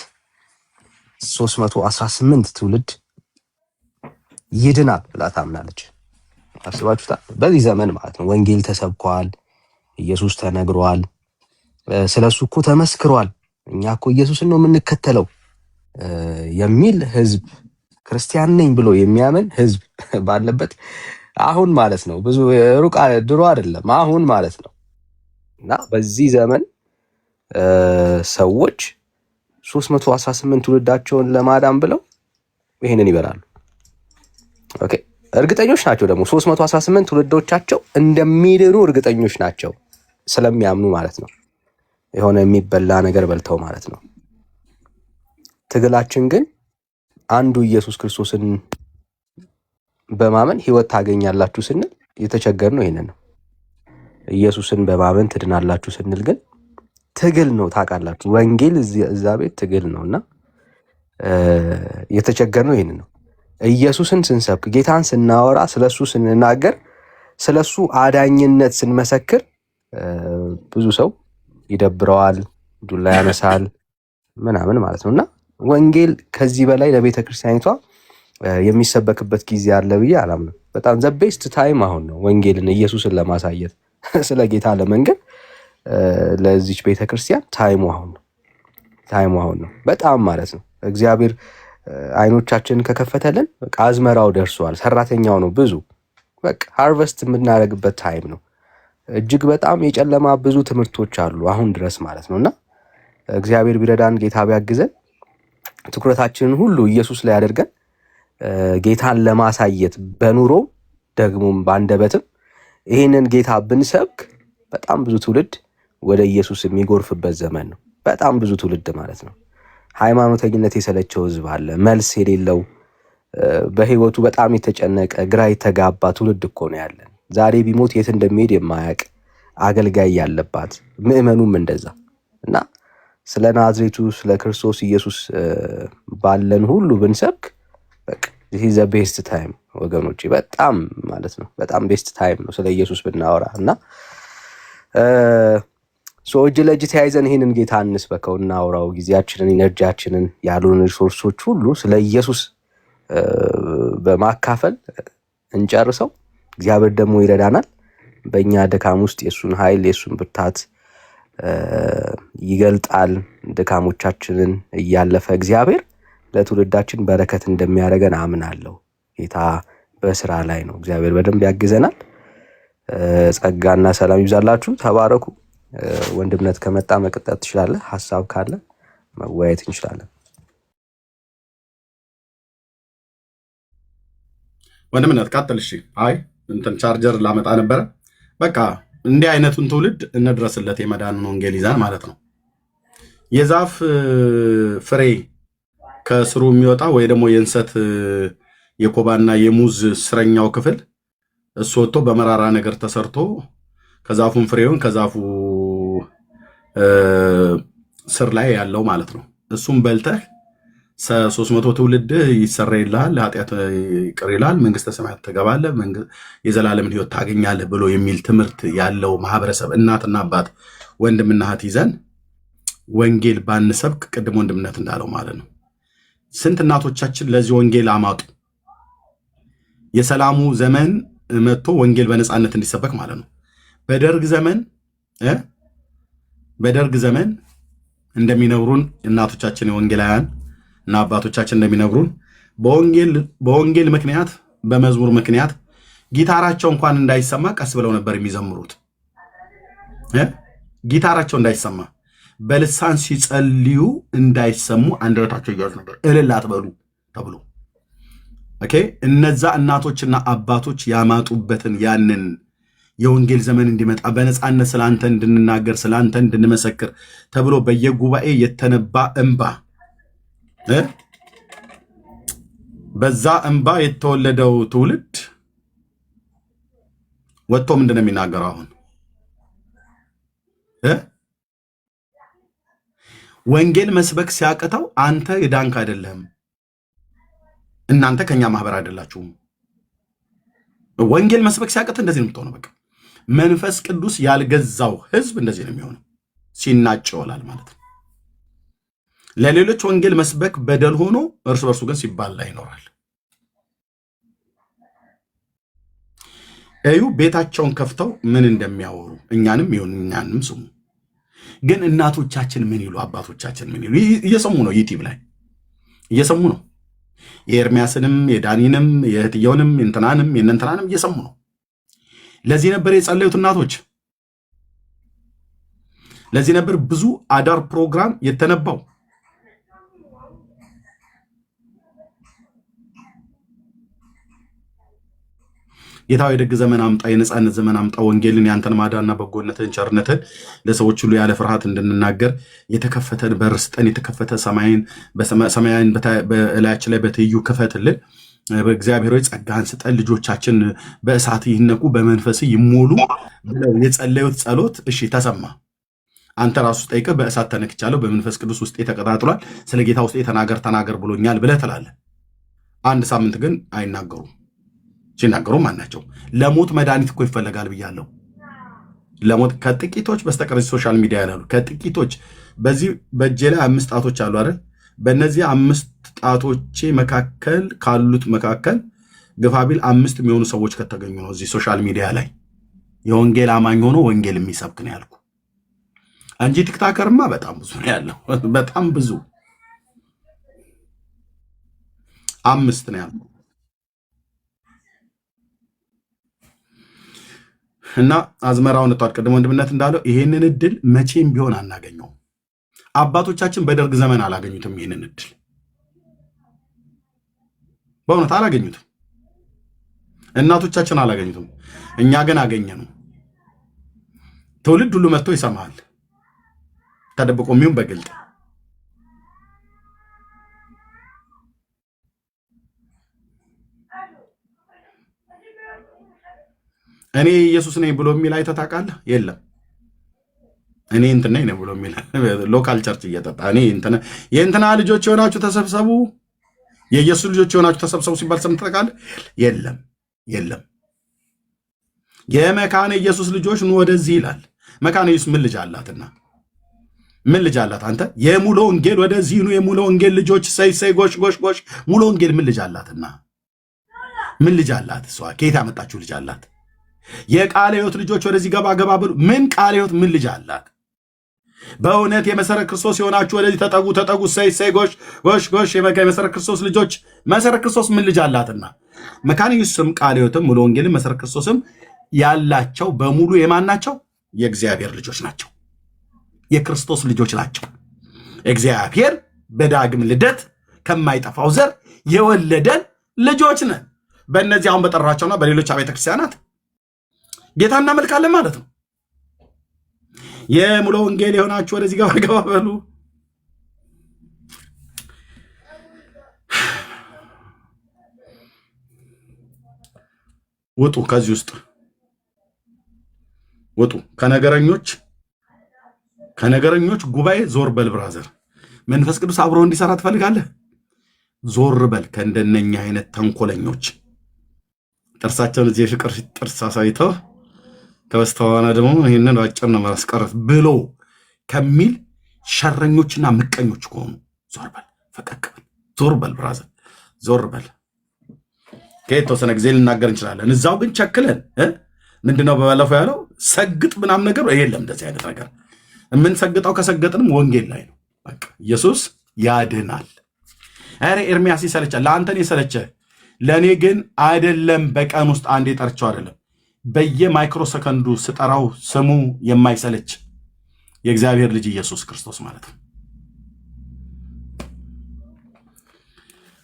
318 ትውልድ ይድናል ብላ ታምናለች። አስባችሁታል? በዚህ ዘመን ማለት ነው ወንጌል ተሰብኳል፣ ኢየሱስ ተነግሯል፣ ስለሱ እኮ ተመስክሯል፣ እኛ እኮ ኢየሱስን ነው የምንከተለው የሚል ህዝብ፣ ክርስቲያን ነኝ ብሎ የሚያምን ህዝብ ባለበት አሁን ማለት ነው ብዙ ሩቅ ድሮ አይደለም አሁን ማለት ነው። እና በዚህ ዘመን ሰዎች 318 ትውልዳቸውን ለማዳን ብለው ይሄንን ይበላሉ። ኦኬ እርግጠኞች ናቸው ደግሞ 318 ትውልዶቻቸው እንደሚድኑ እርግጠኞች ናቸው ስለሚያምኑ ማለት ነው። የሆነ የሚበላ ነገር በልተው ማለት ነው። ትግላችን ግን አንዱ ኢየሱስ ክርስቶስን በማመን ህይወት ታገኛላችሁ ስንል የተቸገርነው ይሄንን ነው። ኢየሱስን በማመን ትድናላችሁ ስንል ግን ትግል ነው። ታውቃላችሁ ወንጌል እዛ ቤት ትግል ነውና የተቸገርነው ይሄንን ነው። ኢየሱስን ስንሰብክ፣ ጌታን ስናወራ፣ ስለሱ ስንናገር፣ ስለሱ አዳኝነት ስንመሰክር ብዙ ሰው ይደብረዋል፣ ዱላ ያነሳል ምናምን ማለት ነውና ወንጌል ከዚህ በላይ ለቤተ ክርስቲያኒቷ የሚሰበክበት ጊዜ አለ ብዬ አላምንም። በጣም ዘ ቤስት ታይም አሁን ነው ወንጌልን ኢየሱስን ለማሳየት ስለ ጌታ ለመንገር ለዚች ቤተ ክርስቲያን ታይሙ አሁን ነው በጣም ማለት ነው። እግዚአብሔር አይኖቻችንን ከከፈተልን በቃ አዝመራው ደርሷል። ሰራተኛው ነው ብዙ በቃ ሃርቨስት የምናደርግበት ታይም ነው። እጅግ በጣም የጨለማ ብዙ ትምህርቶች አሉ አሁን ድረስ ማለት ነውና እግዚአብሔር ቢረዳን ጌታ ቢያግዘን ትኩረታችንን ሁሉ ኢየሱስ ላይ አድርገን ጌታን ለማሳየት በኑሮ ደግሞም ባንደበትም ይሄንን ጌታ ብንሰብክ በጣም ብዙ ትውልድ ወደ ኢየሱስ የሚጎርፍበት ዘመን ነው። በጣም ብዙ ትውልድ ማለት ነው። ሃይማኖተኝነት የሰለቸው ህዝብ አለ፣ መልስ የሌለው በህይወቱ በጣም የተጨነቀ ግራ የተጋባ ትውልድ እኮ ነው ያለን። ዛሬ ቢሞት የት እንደሚሄድ የማያውቅ አገልጋይ ያለባት ምዕመኑም እንደዛ እና ስለ ናዝሬቱ ስለ ክርስቶስ ኢየሱስ ባለን ሁሉ ብንሰብክ በቃ this is the best time ወገኖቼ፣ በጣም ማለት ነው በጣም ቤስት ታይም ነው ስለ ኢየሱስ ብናወራ እና እጅ ለእጅ ተያይዘን ይሄንን ጌታ እንስበከው፣ እናውራው። ጊዜያችንን ኢነርጂያችንን ያሉን ሪሶርሶች ሁሉ ስለ ኢየሱስ በማካፈል እንጨርሰው። እግዚአብሔር ደግሞ ይረዳናል። በእኛ ድካም ውስጥ የሱን ኃይል የሱን ብርታት ይገልጣል። ድካሞቻችንን እያለፈ እግዚአብሔር ለትውልዳችን በረከት እንደሚያደርገን አምናለሁ። ጌታ በስራ ላይ ነው። እግዚአብሔር በደንብ ያግዘናል። ጸጋና ሰላም ይብዛላችሁ። ተባረኩ። ወንድምነት ከመጣ መቀጠል ትችላለህ። ሐሳብ ካለ መወያየት እንችላለን። ወንድምነት ቀጥል። እሺ። አይ እንትን ቻርጀር ላመጣ ነበረ። በቃ እንዲህ አይነቱን ትውልድ እንድረስለት የመዳንን ወንጌል ይዛን ማለት ነው። የዛፍ ፍሬ ከስሩ የሚወጣ ወይ ደግሞ የእንሰት የኮባና የሙዝ ስረኛው ክፍል እሱ ወጥቶ በመራራ ነገር ተሰርቶ ከዛፉን ፍሬውን ከዛፉ ስር ላይ ያለው ማለት ነው። እሱም በልተህ 300 ትውልድ ይሰረይልሃል፣ ኃጢአት ይቅር ይላል፣ መንግስተ ሰማያት ትገባለህ፣ የዘላለምን ህይወት ታገኛለህ ብሎ የሚል ትምህርት ያለው ማህበረሰብ እናትና አባት ወንድምና እህት ይዘን ወንጌል ባንሰብክ ቅድም ወንድምነት እንዳለው ማለት ነው። ስንት እናቶቻችን ለዚህ ወንጌል አማጡ። የሰላሙ ዘመን መጥቶ ወንጌል በነፃነት እንዲሰበክ ማለት ነው። በደርግ ዘመን እንደሚነግሩን እናቶቻችን የወንጌላውያን እና አባቶቻችን እንደሚነግሩን በወንጌል ምክንያት በመዝሙር ምክንያት ጊታራቸው እንኳን እንዳይሰማ ቀስ ብለው ነበር የሚዘምሩት። ጊታራቸው እንዳይሰማ በልሳን ሲጸልዩ እንዳይሰሙ አንደበታቸው ይያዝ ነበር፣ እልል አትበሉ ተብሎ። ኦኬ እነዛ እናቶችና አባቶች ያማጡበትን ያንን የወንጌል ዘመን እንዲመጣ በነፃነት ስላንተ እንድንናገር ስላንተ እንድንመሰክር ተብሎ በየጉባኤ የተነባ እንባ፣ በዛ እንባ የተወለደው ትውልድ ወጥቶ ምንድን ነው የሚናገረው? አሁን ወንጌል መስበክ ሲያቅተው አንተ የዳንክ አይደለም፣ እናንተ ከኛ ማህበር አይደላችሁም። ወንጌል መስበክ ሲያቅት እንደዚህ ነው የምትሆነው። በቃ መንፈስ ቅዱስ ያልገዛው ህዝብ እንደዚህ ነው የሚሆነው፣ ሲናጭ ይውላል ማለት ነው። ለሌሎች ወንጌል መስበክ በደል ሆኖ እርስ በርሱ ግን ሲባላ ይኖራል። እዩ ቤታቸውን ከፍተው ምን እንደሚያወሩ እኛንም ይሁን እኛንም ስሙ። ግን እናቶቻችን ምን ይሉ፣ አባቶቻችን ምን ይሉ እየሰሙ ነው። ዩቲዩብ ላይ እየሰሙ ነው። የኤርሚያስንም የዳኒንም የእህትየውንም የእንትናንም የእነንትናንም እየሰሙ ነው። ለዚህ ነበር የጸለዩት እናቶች። ለዚህ ነበር ብዙ አዳር ፕሮግራም የተነባው። ጌታዊ የደግ ዘመን አምጣ፣ የነፃነት ዘመን አምጣ፣ ወንጌልን ያንተን ማዳንና በጎነትን ቸርነትን ለሰዎች ሁሉ ያለ ፍርሃት እንድንናገር የተከፈተን በር ስጠን፣ የተከፈተ ሰማያዊን በላያችን ላይ በትይዩ ክፈትልን። በእግዚአብሔር ሆይ ጸጋህን ስጠን፣ ልጆቻችን በእሳት ይነቁ በመንፈስ ይሞሉ ብለው የጸለዩት ጸሎት እሺ ተሰማ። አንተ ራሱ ጠይቀህ በእሳት ተነክቻለሁ፣ በመንፈስ ቅዱስ ውስጤ ተቀጣጥሏል፣ ስለ ጌታ ውስጤ ተናገር ብሎኛል ብለህ ትላለህ። አንድ ሳምንት ግን አይናገሩም። ሲናገሩ ማናቸው? ለሞት መድኃኒት እኮ ይፈለጋል ብያለሁ። ለሞት ከጥቂቶች በስተቀር ሶሻል ሚዲያ ያላሉ ከጥቂቶች። በዚህ በእጄ ላይ 5 ጣቶች አሉ አይደል? በእነዚህ 5 ጣቶቼ መካከል ካሉት መካከል ግፋቢል 5 የሚሆኑ ሰዎች ከተገኙ ነው እዚህ ሶሻል ሚዲያ ላይ የወንጌል አማኝ ሆኖ ወንጌል የሚሰብክ ነው ያልኩ እንጂ ቲክታከርማ በጣም ብዙ ነው ያለው። በጣም ብዙ 5 ነው ያለው። እና አዝመራውን እጧል። ቅድም ወንድምነት እንዳለው ይሄንን እድል መቼም ቢሆን አናገኘው። አባቶቻችን በደርግ ዘመን አላገኙትም። ይሄንን እድል በእውነት አላገኙትም። እናቶቻችን አላገኙትም። እኛ ግን አገኘነው። ትውልድ ሁሉ መጥቶ ይሰማል፣ ተደብቆ የሚሆን በግልጥ። እኔ ኢየሱስ ነኝ ብሎ የሚል አይተህ ታውቃለህ? የለም። እኔ እንትን ነኝ ብሎ የሚል ሎካል ቸርች እየጠጣ እኔ የእንትና ልጆች የሆናችሁ ተሰብሰቡ፣ የኢየሱስ ልጆች የሆናችሁ ተሰብሰቡ ሲባል ሰምተህ ታውቃለህ? የለም፣ የለም። የመካነ ኢየሱስ ልጆች ኑ ወደዚህ ይላል። መካነ ኢየሱስ ምን ልጅ አላትና? ምን ልጅ አላት? አንተ የሙሉ ወንጌል ወደዚህ ኑ፣ የሙሉ ወንጌል ልጆች ሰይ ጎሽ ጎሽ ጎሽ። ሙሉ ወንጌል ምን ልጅ አላትና? ምን ልጅ አላት እሷ? ከየት ያመጣችሁ ልጅ አላት? የቃለ ሕይወት ልጆች ወደዚህ ገባ ገባ ብሉ። ምን ቃለ ሕይወት ምን ልጅ አላት? በእውነት የመሰረት ክርስቶስ የሆናችሁ ወደዚህ ተጠጉ። ሰይ ጎሽ ጎሽ ጎሽ። የመሰረት ክርስቶስ ልጆች መሰረት ክርስቶስ ምን ልጅ አላትና? መካነ ኢየሱስም ቃለ ሕይወትም ሙሉ ወንጌልም መሰረት ክርስቶስም ያላቸው በሙሉ የማን ናቸው? የእግዚአብሔር ልጆች ናቸው። የክርስቶስ ልጆች ናቸው። እግዚአብሔር በዳግም ልደት ከማይጠፋው ዘር የወለደን ልጆች ነን። በእነዚህ አሁን በጠራቸውና በሌሎች አብያተ ክርስቲያናት ጌታ እናመልካለን ማለት ነው። የሙሉ ወንጌል የሆናችሁ ወደዚህ ገባ ገባ በሉ። ውጡ ከዚህ ውስጥ ውጡ ከነገረኞች ጉባኤ ዞር በል ብራዘር። መንፈስ ቅዱስ አብሮ እንዲሰራ ትፈልጋለህ? ዞር በል ከእንደነኛ አይነት ተንኮለኞች። ጥርሳቸውን እዚህ የፍቅር ጥርስ አሳይተው ከበስተኋላ ደግሞ ይህንን አጭር ነው ማስቀረት ብሎ ከሚል ሸረኞችና ምቀኞች ከሆኑ ዞር በል፣ ፈቀቅ በል፣ ዞር በል ብራዘር፣ ዞር በል። ከተወሰነ ጊዜ ልናገር እንችላለን። እዛው ግን ቸክለን ምንድነው በባለፈው ያለው ሰግጥ ምናምን ነገር የለም። እንደዚህ አይነት ነገር የምንሰግጠው ከሰገጥንም ወንጌል ላይ ነው። በቃ ኢየሱስ ያድናል። አረ ኤርሚያስ ይሰለቻል። ለአንተን የሰለቸ ለእኔ ግን አይደለም። በቀን ውስጥ አንዴ ጠርቸው አይደለም በየማይክሮ ሰከንዱ ስጠራው ስሙ የማይሰለች የእግዚአብሔር ልጅ ኢየሱስ ክርስቶስ ማለት ነው።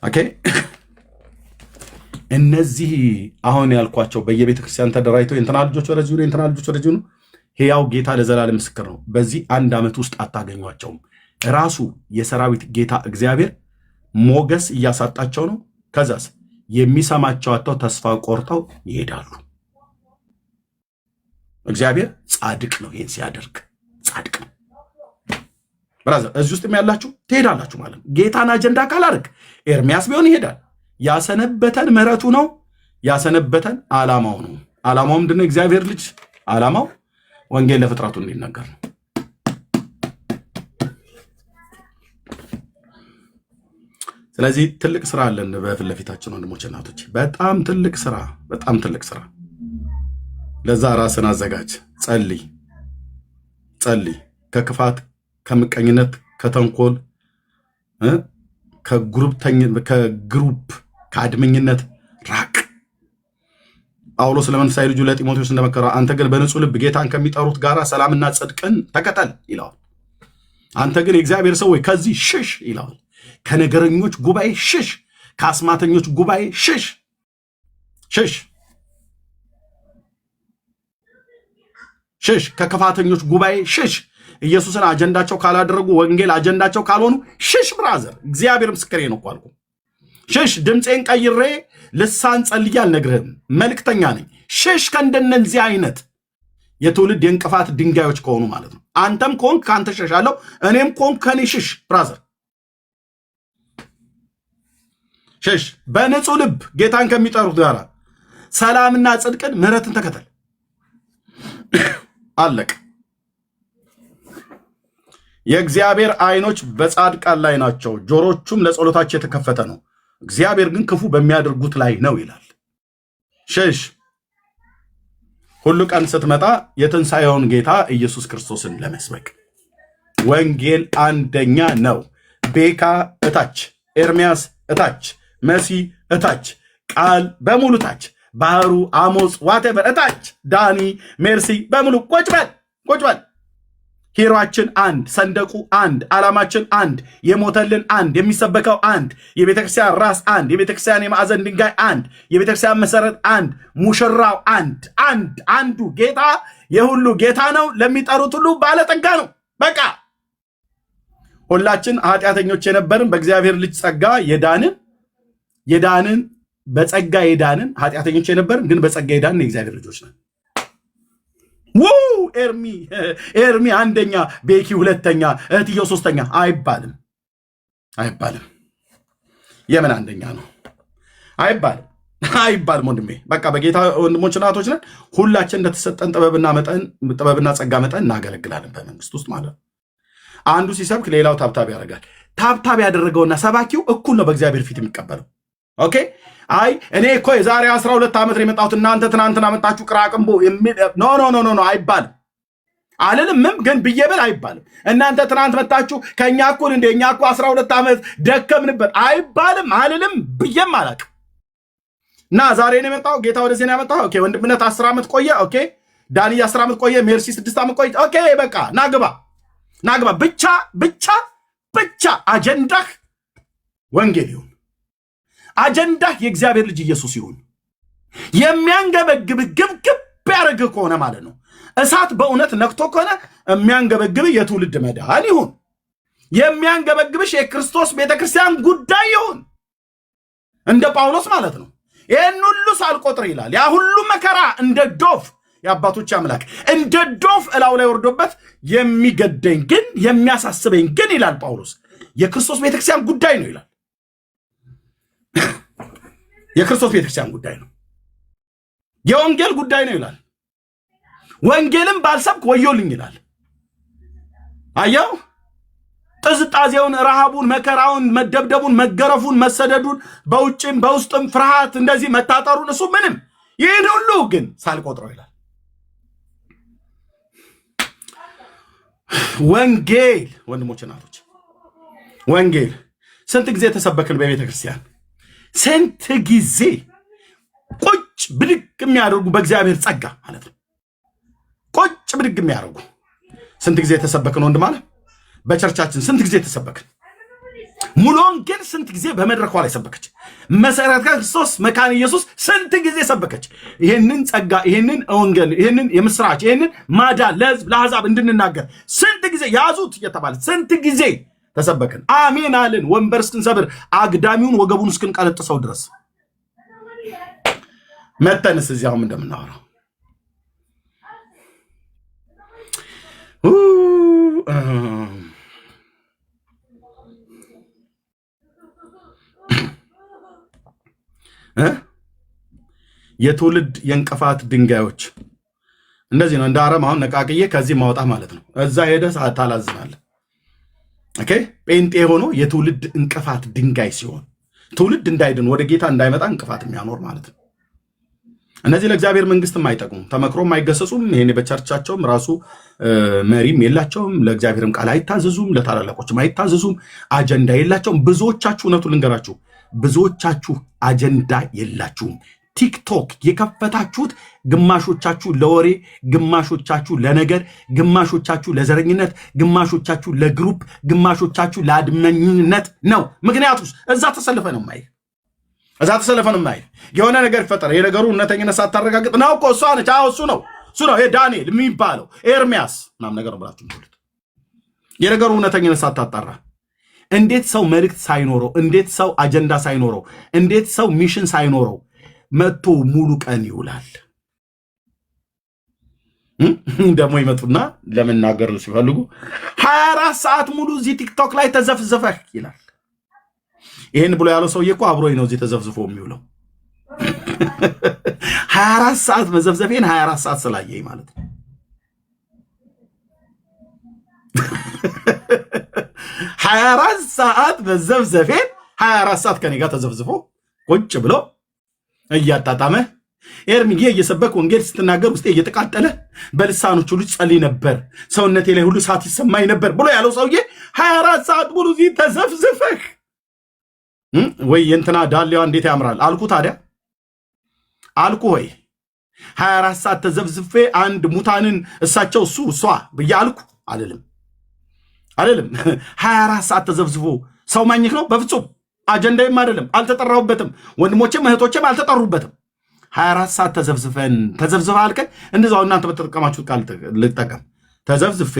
ኦኬ እነዚህ አሁን ያልኳቸው በየቤተ ክርስቲያን ተደራጅተው የእንትና ልጆች ወደዚሁ ነው፣ የእንትና ልጆች ወደዚሁ ነው። ሕያው ጌታ ለዘላለም ምስክር ነው። በዚህ 1 ዓመት ውስጥ አታገኟቸውም። ራሱ የሰራዊት ጌታ እግዚአብሔር ሞገስ እያሳጣቸው ነው። ከዛስ የሚሰማቸው አጥተው ተስፋ ቆርጠው ይሄዳሉ። እግዚአብሔር ጻድቅ ነው። ይሄን ሲያደርግ ጻድቅ ነው። ብራዘር እዚህ ውስጥ ያላችሁ ትሄዳላችሁ ማለት ነው። ጌታን አጀንዳ ካላደረግ ኤርሚያስ ቢሆን ይሄዳል። ያሰነበተን ምሕረቱ ነው። ያሰነበተን ዓላማው ነው። ዓላማው ምንድነው? እግዚአብሔር ልጅ ዓላማው ወንጌል ለፍጥረቱ እንዲነገር ነው። ስለዚህ ትልቅ ስራ አለን በፊት ለፊታችን ወንድሞች እናቶች፣ በጣም ትልቅ ስራ፣ በጣም ትልቅ ስራ። ለዛ ራስን አዘጋጅ። ጸልይ። ከክፋት፣ ከምቀኝነት፣ ከተንኮል፣ ከግሩፕ ከአድመኝነት ራቅ። ጳውሎስ ለመንፈሳዊ ልጁ ለጢሞቴዎስ እንደመከረ አንተ ግን በንጹህ ልብ ጌታን ከሚጠሩት ጋር ሰላምና ጽድቅን ተከተል ይለዋል። አንተ ግን የእግዚአብሔር ሰው ወይ ከዚህ ሽሽ ይለዋል። ከነገረኞች ጉባኤ ሽሽ፣ ከአስማተኞች ጉባኤ ሽሽ። ከክፋተኞች ጉባኤ ሽሽ። ኢየሱስን አጀንዳቸው ካላደረጉ፣ ወንጌል አጀንዳቸው ካልሆኑ ሽሽ ብራዘር። እግዚአብሔር ምስክሬ ነው እኮ አልኩ። ሽሽ። ድምፄን ቀይሬ ልሳን ጸልዬ አልነግርህም፣ መልእክተኛ ነኝ። ሽሽ ከእንደነዚህ አይነት የትውልድ የእንቅፋት ድንጋዮች ከሆኑ ማለት ነው። አንተም ከሆንክ ከአንተ ሸሻለሁ፣ እኔም ከሆንክ ከኔ ሽሽ ብራዘር። ሽሽ። በንጹህ ልብ ጌታን ከሚጠሩት ጋር ሰላምና ጽድቅን ምሕረትን ተከተል። አለቅ። የእግዚአብሔር ዓይኖች በጻድቃን ላይ ናቸው፣ ጆሮቹም ለጸሎታቸው የተከፈተ ነው። እግዚአብሔር ግን ክፉ በሚያደርጉት ላይ ነው ይላል። ሽሽ። ሁሉ ቀን ስትመጣ የትንሣኤውን ጌታ ኢየሱስ ክርስቶስን ለመስበክ ወንጌል አንደኛ ነው። ቤካ እታች፣ ኤርሚያስ እታች፣ መሲ እታች፣ ቃል በሙሉ ታች፣ ባህሩ፣ አሞጽ፣ ዋቴቨር እታች፣ ዳኒ፣ ሜርሲ በሙሉ ቁጭ በል። ሂሯችን አንድ፣ ሰንደቁ አንድ፣ ዓላማችን አንድ፣ የሞተልን አንድ፣ የሚሰበከው አንድ፣ የቤተክርስቲያን ራስ አንድ፣ የቤተክርስቲያን የማዕዘን ድንጋይ አንድ፣ የቤተክርስቲያን መሰረት አንድ፣ ሙሽራው አንዱ ጌታ የሁሉ ጌታ ነው። ለሚጠሩት ሁሉ ባለጠጋ ነው። በቃ ሁላችን ኃጢአተኞች የነበርን በእግዚአብሔር ልጅ ጸጋ የዳንን በጸጋ የዳንን ኃጢአተኞች የነበርን ግን በጸጋ የዳንን የእግዚአብሔር ልጆች ነን። ኤርሚ አንደኛ፣ ቤኪ ሁለተኛ፣ እህትየው ሶስተኛ አይባልም። የምን አንደኛ ነው አይባልም ወንድሜ። በቃ በጌታ ወንድሞች እናቶች ነን። ሁላችን እንደተሰጠን ጥበብና ጸጋ መጠን እናገለግላለን በመንግስት ውስጥ ማለት ነው። አንዱ ሲሰብክ ሌላው ታብታብ ያደርጋል። ታብታብ ያደረገውና ሰባኪው እኩል ነው በእግዚአብሔር ፊት የሚቀበለው። ኦኬ። አይ እኔ እኮ የዛሬ 12 ዓመት ነው የመጣሁት እናንተ ትናንትና መጣችሁ ቅራቅንቦ ኖ አይባልም። አልልምም ግን ብዬብል አይባልም። እናንተ ትናንት መጣችሁ ከእኛ እኩል እንደ እኛ እኮ 12 ዓመት ደከምንበት አይባልም። አልልም ብዬም አላውቅም። እና ዛሬ ነው የመጣው ጌታ ወደዚህ ነው ያመጣው። ኦኬ። ወንድምነት 10 ዓመት ቆየ። ኦኬ። ዳኒ 10 ዓመት ቆየ። ሜርሲ 6 ዓመት ቆየ። ኦኬ። በቃ ናግባ ብቻ አጀንዳህ ወንጌል ይሁን። አጀንዳህ የእግዚአብሔር ልጅ ኢየሱስ ይሁን። የሚያንገበግብህ ግብግብ ያደርግህ ከሆነ ማለት ነው። እሳት በእውነት ነክቶ ከሆነ የሚያንገበግብህ የትውልድ መዳን ይሁን። የሚያንገበግብሽ የክርስቶስ ቤተክርስቲያን ጉዳይ ይሁን። እንደ ጳውሎስ ማለት ነው። ይህን ሁሉ ሳልቆጥር ይላል ያ ሁሉ መከራ እንደ ዶፍ የአባቶች አምላክ እንደ ዶፍ እላው ላይ ወርዶበት የሚገደኝ ግን የሚያሳስበኝ ግን ይላል ጳውሎስ የክርስቶስ ቤተክርስቲያን ጉዳይ ነው ይላል። የክርስቶስ ቤተክርስቲያን ጉዳይ ነው፣ የወንጌል ጉዳይ ነው ይላል። ወንጌልም ባልሰብክ ወዮልኝ ይላል። አየው ጥዝጣዜውን፣ ረሃቡን፣ መከራውን፣ መደብደቡን፣ መገረፉን፣ መሰደዱን፣ በውጭም በውስጥም ፍርሃት እንደዚህ መታጠሩን እሱ ምንም ይህን ሁሉ ግን ሳልቆጥረው ይላል። ወንጌል ወንድሞች እናቶች፣ ወንጌል ስንት ጊዜ ተሰበክን በቤተ ክርስቲያን? ስንት ጊዜ ቁጭ ብድግ የሚያደርጉ በእግዚአብሔር ጸጋ ማለት ነው። ቁጭ ብድግ የሚያደርጉ ስንት ጊዜ ተሰበክን ወንድም አለ። በቸርቻችን ስንት ጊዜ ተሰበክን? ሙሉ ወንጌል ስንት ጊዜ በመድረኳ ላይ ሰበከች። መሰረተ ክርስቶስ መካነ ኢየሱስ ስንት ጊዜ ሰበከች። ይሄንን ጸጋ፣ ይሄንን ወንጌል፣ ይሄንን የምስራች፣ ይሄንን ማዳን ለሕዝብ ለአሕዛብ እንድንናገር ስንት ጊዜ ያዙት እየተባለ ስንት ጊዜ ተሰበክን። አሜን አልን። ወንበር እስክንሰብር አግዳሚውን ወገቡን እስክንቀለጥሰው ድረስ መተንስ እዚያውም እንደምናወራው የትውልድ የእንቅፋት ድንጋዮች እንደዚህ ነው። እንደ አረም አሁን ነቃቅዬ ከዚህ ማውጣት ማለት ነው። እዛ ሄደህ ታላዝናለህ። ኦኬ ጴንጤ ሆኖ የትውልድ እንቅፋት ድንጋይ ሲሆን ትውልድ እንዳይድን ወደ ጌታ እንዳይመጣ እንቅፋት የሚያኖር ማለት ነው። እነዚህ ለእግዚአብሔር መንግስትም አይጠቅሙም፣ ተመክሮም አይገሰጹም። ይሄኔ በቸርቻቸውም ራሱ መሪም የላቸውም፣ ለእግዚአብሔርም ቃል አይታዘዙም፣ ለታላላቆችም አይታዘዙም፣ አጀንዳ የላቸውም። ብዙዎቻችሁ እውነቱን ልንገራችሁ፣ ብዙዎቻችሁ አጀንዳ የላችሁም። ቲክቶክ የከፈታችሁት ግማሾቻችሁ ለወሬ፣ ግማሾቻችሁ ለነገር፣ ግማሾቻችሁ ለዘረኝነት፣ ግማሾቻችሁ ለግሩፕ፣ ግማሾቻችሁ ለአድመኝነት ነው። ምክንያቱም እዛ ተሰልፈ ነው ማይ እዛ ተሰልፈ ነው ማይ የሆነ ነገር ይፈጠር የነገሩ እውነተኝነት ሳታረጋግጥ ነው እኮ እሷ ነች። አዎ እሱ ነው ይሄ ዳንኤል የሚባለው ኤርሚያስ ምናምን ነገር ነው ብላችሁ ምትሉት የነገሩ እውነተኝነት ሳታጣራ እንዴት ሰው መልእክት ሳይኖረው፣ እንዴት ሰው አጀንዳ ሳይኖረው፣ እንዴት ሰው ሚሽን ሳይኖረው መጥቶ ሙሉ ቀን ይውላል? ደግሞ ይመጡና ለመናገር ሲፈልጉ 24 ሰዓት ሙሉ እዚህ ቲክቶክ ላይ ተዘፍዘፈህ ይላል። ይሄን ብሎ ያለው ሰውዬ እኮ አብሮኝ ነው እዚህ ተዘፍዝፎ የሚውለው። 24 ሰዓት መዘፍዘፌን 24 ሰዓት ስላየኝ ማለት ነው። 24 ሰዓት መዘፍዘፌን 24 ሰዓት ከኔ ጋር ተዘፍዝፎ ቁጭ ብሎ እያጣጣመ ኤርሚዬ እየሰበክ ወንጌል ስትናገር ውስጤ እየተቃጠለ በልሳኖች ሁሉ ጸልይ ነበር፣ ሰውነቴ ላይ ሁሉ ሰዓት ይሰማኝ ነበር ብሎ ያለው ሰውዬ 24 ሰዓት ሙሉ እዚህ ተዘፍዝፈህ ወይ የእንትና ዳሌዋ እንዴት ያምራል አልኩ። ታዲያ አልኩ ወይ 24 ሰዓት ተዘፍዝፌ አንድ ሙታንን እሳቸው እሱ እሷ ብዬ አልኩ አልልም። 24 ሰዓት ተዘፍዝፎ ሰው ማኝክ ነው በፍጹም። አጀንዳይም አይደለም፣ አልተጠራሁበትም። ወንድሞቼም እህቶቼም አልተጠሩበትም። 24 ሰዓት ተዘፍዝፈ አልከኝ። እንደዛው እናንተ በተጠቀማችሁት ቃል ልጠቀም። ተዘፍዝፌ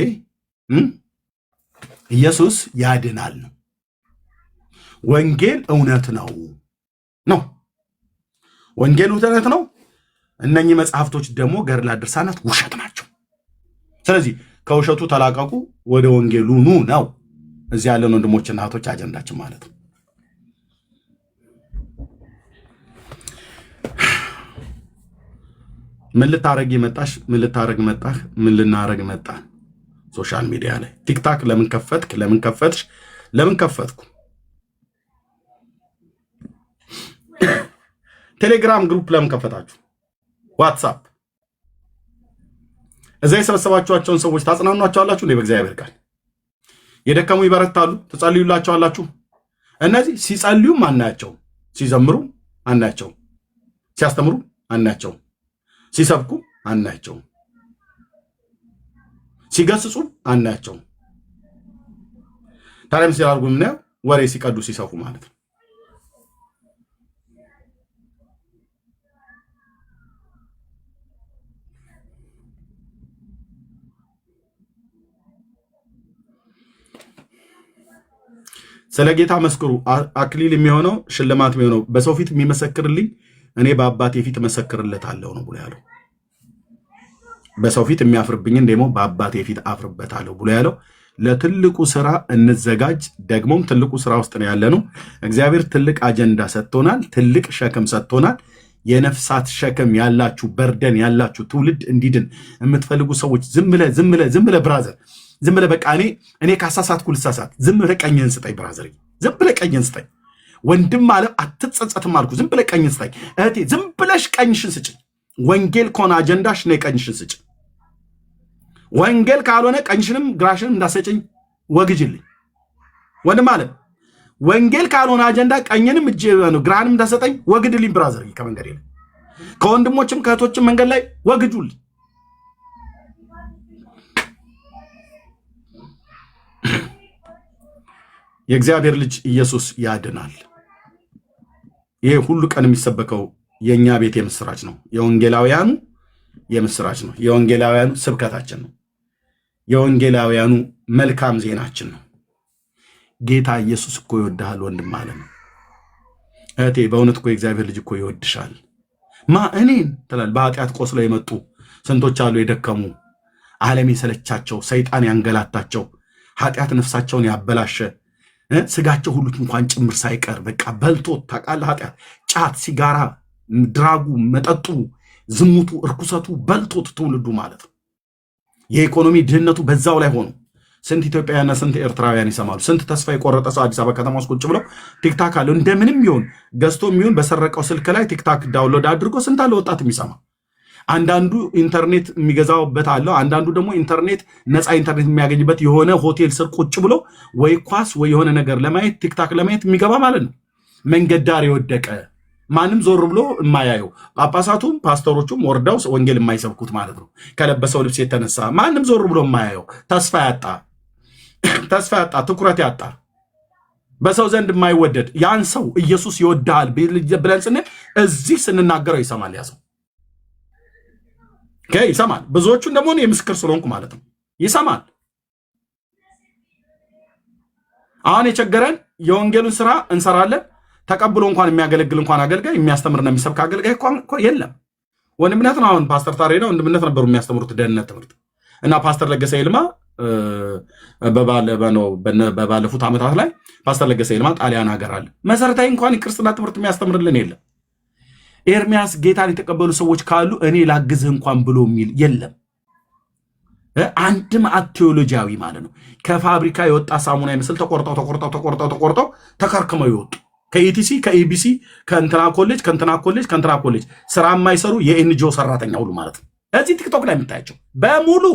ኢየሱስ ያድናል ነው። ወንጌል እውነት ነው። ወንጌል እውነት ነው። እነኚህ መጽሐፍቶች ደግሞ ገድላት፣ ድርሳናት ውሸት ናቸው። ስለዚህ ከውሸቱ ተላቀቁ፣ ወደ ወንጌሉ ኑ ነው እዚህ ያለን ወንድሞችና እህቶች አጀንዳችን ማለት ነው። ምን ልታረግ መጣሽ? ምን ልታረግ መጣህ? ምን ልናረግ መጣን? ሶሻል ሚዲያ ላይ ቲክታክ ለምን ከፈትክ? ለምን ከፈትሽ? ለምን ከፈትኩ? ቴሌግራም ግሩፕ ለምን ከፈታችሁ? ዋትሳፕ እዛ የሰበሰባችኋቸውን ሰዎች ታጽናኗቸዋላችሁ እንዴ? በእግዚአብሔር ቃል የደከሙ ይበረታሉ፣ ትጸልዩላቸዋላችሁ። እነዚህ ሲጸልዩም አናያቸው፣ ሲዘምሩ አናያቸው፣ ሲያስተምሩ አናያቸው፣ ሲሰብኩ አናያቸው፣ ሲገስጹ አናያቸው። ታዲያም ሲያርጉ ምናየው ወሬ ሲቀዱ ሲሰፉ ማለት ነው። ስለ ጌታ መስክሩ። አክሊል የሚሆነው ሽልማት የሚሆነው በሰው ፊት የሚመሰክርልኝ እኔ በአባቴ ፊት መሰክርለታለሁ ነው ብሎ ያለው። በሰው ፊት የሚያፍርብኝን ደግሞ በአባቴ ፊት አፍርበታለሁ ብሎ ያለው ለትልቁ ስራ እንዘጋጅ። ደግሞም ትልቁ ስራ ውስጥ ነው ያለነው። እግዚአብሔር ትልቅ አጀንዳ ሰጥቶናል፣ ትልቅ ሸክም ሰጥቶናል። የነፍሳት ሸክም ያላችሁ በርደን ያላችሁ ትውልድ እንዲድን የምትፈልጉ ሰዎች ዝም ብለህ ብራዘር ዝም ብለህ በቃ እኔ ካሳሳትኩ ልሳሳት፣ ዝም ብለህ ቀኝህን ስጠኝ ብራዘር፣ ዝም ብለህ ቀኝህን ስጠኝ። ወንድም አለ አትጸጸትም አልኩ። ዝም ብለህ ቀኝህን ስጠኝ እህቴ፣ ዝም ብለሽ ቀኝሽን ስጭኝ። ወንጌል ከሆነ አጀንዳሽ ነይ ቀኝሽን ስጭኝ። ወንጌል ካልሆነ ቀኝሽንም ግራሽንም እንዳሰጭኝ ወግጅልኝ። ወንድም አለ ወንጌል ካልሆነ አጀንዳ ቀኝንም ግራንም እንዳሰጠኝ ወግድልኝ ብራዘር። ከመንገድ ላይ ከወንድሞችም ከእህቶችም መንገድ ላይ ወግጁልኝ። የእግዚአብሔር ልጅ ኢየሱስ ያድናል። ይሄ ሁሉ ቀን የሚሰበከው የኛ ቤት የምስራች ነው። የወንጌላውያኑ የምስራች ነው። የወንጌላውያኑ ስብከታችን ነው። የወንጌላውያኑ መልካም ዜናችን ነው። ጌታ ኢየሱስ እኮ ይወድሃል ወንድም አለ ነው። እህቴ በእውነት እኮ የእግዚአብሔር ልጅ እኮ ይወድሻል። እኔን ትላል። በኃጢአት ቆስለው የመጡ ስንቶች አሉ የደከሙ፣ ዓለም የሰለቻቸው፣ ሰይጣን ያንገላታቸው፣ ኃጢአት ነፍሳቸውን ያበላሸ ስጋቸው ሁሉ እንኳን ጭምር ሳይቀር በቃ በልቶ ታውቃለህ። ኃጢአት፣ ጫት፣ ሲጋራ፣ ድራጉ፣ መጠጡ፣ ዝሙቱ፣ እርኩሰቱ በልቶት ትውልዱ ማለት ነው። የኢኮኖሚ ድህነቱ በዛው ላይ ሆኖ ስንት ኢትዮጵያውያንና ስንት ኤርትራውያን ይሰማሉ። ስንት ተስፋ የቆረጠ ሰው አዲስ አበባ ከተማ ውስጥ ቁጭ ብለው ቲክታክ አለው እንደምንም ይሁን ገዝቶ የሚሆን በሰረቀው ስልክ ላይ ቲክታክ ዳውንሎድ አድርጎ ስንት አለ ወጣት የሚሰማ። አንዳንዱ ኢንተርኔት የሚገዛውበት አለው። አንዳንዱ ደግሞ ኢንተርኔት ነፃ ኢንተርኔት የሚያገኝበት የሆነ ሆቴል ስር ቁጭ ብሎ ወይ ኳስ ወይ የሆነ ነገር ለማየት ቲክታክ ለማየት የሚገባ ማለት ነው። መንገድ ዳር የወደቀ ማንም ዞር ብሎ የማያየው ጳጳሳቱም ፓስተሮቹም ወርዳው ወንጌል የማይሰብኩት ማለት ነው። ከለበሰው ልብስ የተነሳ ማንም ዞር ብሎ የማያየው ተስፋ ያጣ ትኩረት ያጣ በሰው ዘንድ የማይወደድ ያን ሰው ኢየሱስ ይወድሃል ብለን ስንል እዚህ ስንናገረው ይሰማል። ያ ሰው ይሰማል። ብዙዎቹን ደግሞ የምስክር ስለሆንኩ ማለት ነው ይሰማል። አሁን የቸገረን የወንጌሉን ስራ እንሰራለን ተቀብሎ እንኳን የሚያገለግል እንኳን አገልጋይ የሚያስተምርና የሚሰብክ አገልጋይ እኮ የለም። ወንድምነት ነው። አሁን ፓስተር ታሬና ወንድምነት ነበሩ የሚያስተምሩት ደህንነት ትምህርት እና ፓስተር ለገሰ ይልማ በባለፉት ዓመታት ላይ ፓስተር ለገሰ ይልማ ጣሊያን ሀገር አለ መሰረታዊ እንኳን የክርስትና ትምህርት የሚያስተምርልን የለም። ኤርሚያስ ጌታን የተቀበሉ ሰዎች ካሉ እኔ ላግዝህ እንኳን ብሎ የሚል የለም። አንድም ቴዎሎጂያዊ ማለት ነው ከፋብሪካ የወጣ ሳሙና ይመስል ተቆርጠው ተከርክመው ይወጡ ከኢቲሲ ከኢቢሲ ከእንትና ኮሌጅ ስራ የማይሰሩ የኤንጂኦ ሰራተኛ ሁሉ ማለት ነው። እዚህ ቲክቶክ ላይ የምታያቸው በሙሉ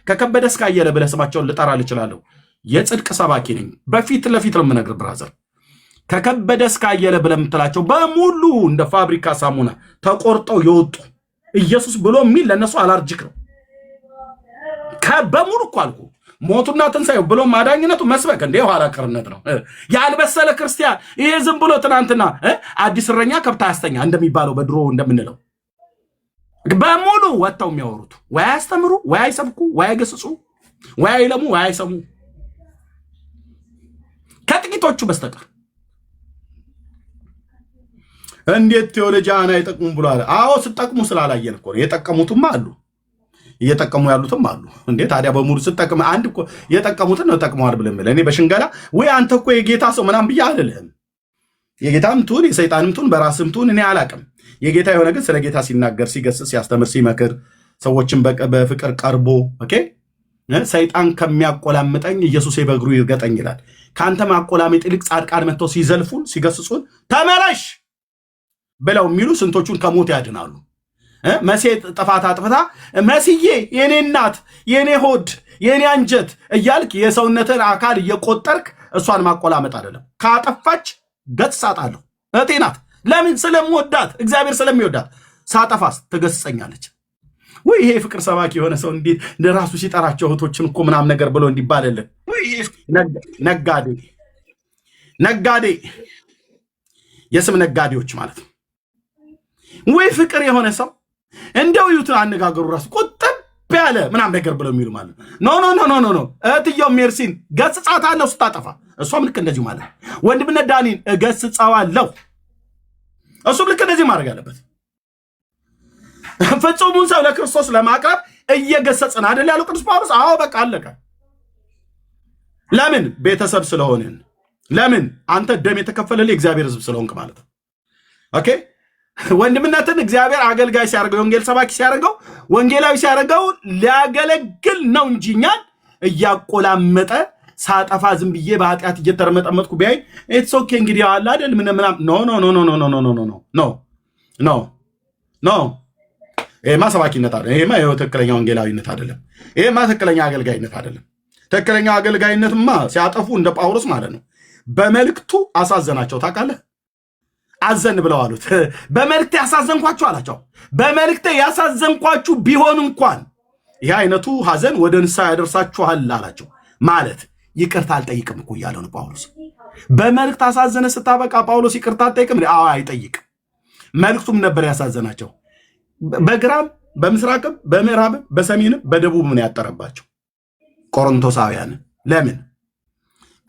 ከከበደ እስከ አየለ ብለህ ስማቸውን ልጠራ ልችላለሁ። የጽድቅ ሰባኪ ነኝ። በፊት ለፊት ነው የምነግርህ ብራዘር። ከከበደ እስከ አየለ ብለህ የምትላቸው በሙሉ እንደ ፋብሪካ ሳሙና ተቆርጠው የወጡ ኢየሱስ ብሎ የሚል ለእነሱ አላርጅክ ነው። በሙሉ እኮ አልኩ ሞቱና ትንሣኤው ብሎ ማዳኝነቱ መስበክ እንደ ኋላ ቀርነት ነው። ያልበሰለ ክርስቲያን ይሄ ዝም ብሎ ትናንትና አዲስ እረኛ ከብት አያስተኛ እንደሚባለው በድሮ እንደምንለው በሙሉ ወጥተው የሚያወሩት ወይ አያስተምሩ ወይ አይሰብኩ ወይ አይገስጹ ወይ አይለሙ ወይ አይሰሙ ከጥቂቶቹ በስተቀር። እንዴት ቴዎሎጂያን አይጠቅሙም ብሎ አለ? አዎ ስጠቅሙ ስላላየን እኮ የጠቀሙትም አሉ እየጠቀሙ ያሉትም አሉ። እንዴ ታዲያ በሙሉ ስጠቅም አንድ እኮ የጠቀሙትን ነው ጠቅመዋል ብለህ እምልህ እኔ በሽንገላ ወይ አንተ እኮ የጌታ ሰው ምናምን ብዬ አልልህም። የጌታም ትሁን የሰይጣንም ትሁን በራስም ትሁን እኔ አላቅም። የጌታ የሆነ ግን ስለ ጌታ ሲናገር ሲገስጽ ሲያስተምር ሲመክር ሰዎችን በፍቅር ቀርቦ ሰይጣን ከሚያቆላምጠኝ ኢየሱስ በእግሩ ይርገጠኝ ይላል። ከአንተ ማቆላመጥ ይልቅ ጻድቃን መጥተው ሲዘልፉን ሲገስጹን ተመለሽ ብለው የሚሉ ስንቶቹን ከሞት ያድናሉ። መሴ ጥፋት አጥፍታ መስዬ የኔ እናት የኔ ሆድ የኔ አንጀት እያልክ የሰውነትን አካል እየቆጠርክ እሷን ማቆላመጥ አይደለም። ካጠፋች ገጽሳታለሁ እህቴ ናት። ለምን? ስለምወዳት እግዚአብሔር ስለሚወዳት። ሳጠፋስ ትገስጸኛለች። ወይ ይሄ ፍቅር ሰባኪ የሆነ ሰው እንዴት ለራሱ ሲጠራቸው እህቶችን እኮ ምናምን ነገር ብሎ እንዲባልልን ወይ ነጋዴ የስም ነጋዴዎች ማለት ነው። ወይ ፍቅር የሆነ ሰው እንደው ይዩትን አነጋገሩ ራሱ ቁጥብ ያለ ምናምን ነገር ብለው የሚሉ ማለት ኖ እህትየው ሜርሲን ገጽጻታለሁ ስታጠፋ፣ እሷም ልክ እንደዚሁ ማለት ወንድምነት ዳኒን እገስጻዋለሁ፣ እሱም ልክ እንደዚህ ማድረግ አለበት። ፍጹሙን ሰው ለክርስቶስ ለማቅረብ እየገሰጽን አይደል ያለው ቅዱስ ጳውሎስ። አዎ በቃ አለቀ። ለምን? ቤተሰብ ስለሆንን። ለምን? አንተ ደም የተከፈለልህ እግዚአብሔር ሕዝብ ስለሆንክ ማለት ነው። ኦኬ። ወንድምነትን እግዚአብሔር አገልጋይ ሲያደርገው፣ የወንጌል ሰባኪ ሲያደርገው፣ ወንጌላዊ ሲያደርገው ሊያገለግል ነው እንጂ እኛን እያቆላመጠ ሳጠፋ ዝም ብዬ በኃጢአት እየተረመጠመጥኩ ቢያይ ኢትስ ኦኬ እንግዲህ አለ አይደል ምን ኖ ኖ ኖ ኖ ኖ ኖ ኖ ኖ ኖ ኖ ኖ ይሄማ ሰባኪነት አይደለም። ይሄማ ትክክለኛ ወንጌላዊነት አይደለም። ይሄማ ትክክለኛ አገልጋይነት አይደለም። ትክክለኛ አገልጋይነትማ ሲያጠፉ እንደ ጳውሎስ ማለት ነው። በመልእክቱ አሳዘናቸው። ታውቃለህ? አዘን ብለው አሉት። በመልእክቴ ያሳዘንኳችሁ አላቸው። በመልእክቴ ያሳዘንኳችሁ ቢሆን እንኳን ይህ አይነቱ ሐዘን ወደ ንስሐ ያደርሳችኋል አላቸው። ማለት ይቅርታ አልጠይቅም እኮ እያለ ነው ጳውሎስ። በመልእክት አሳዘነ ስታበቃ ጳውሎስ ይቅርታ አልጠይቅም? አዎ አይጠይቅም። መልእክቱም ነበር ያሳዘናቸው። በግራም በምስራቅም በምዕራብም በሰሜንም በደቡብም ነው ያጠረባቸው ቆሮንቶሳውያን። ለምን?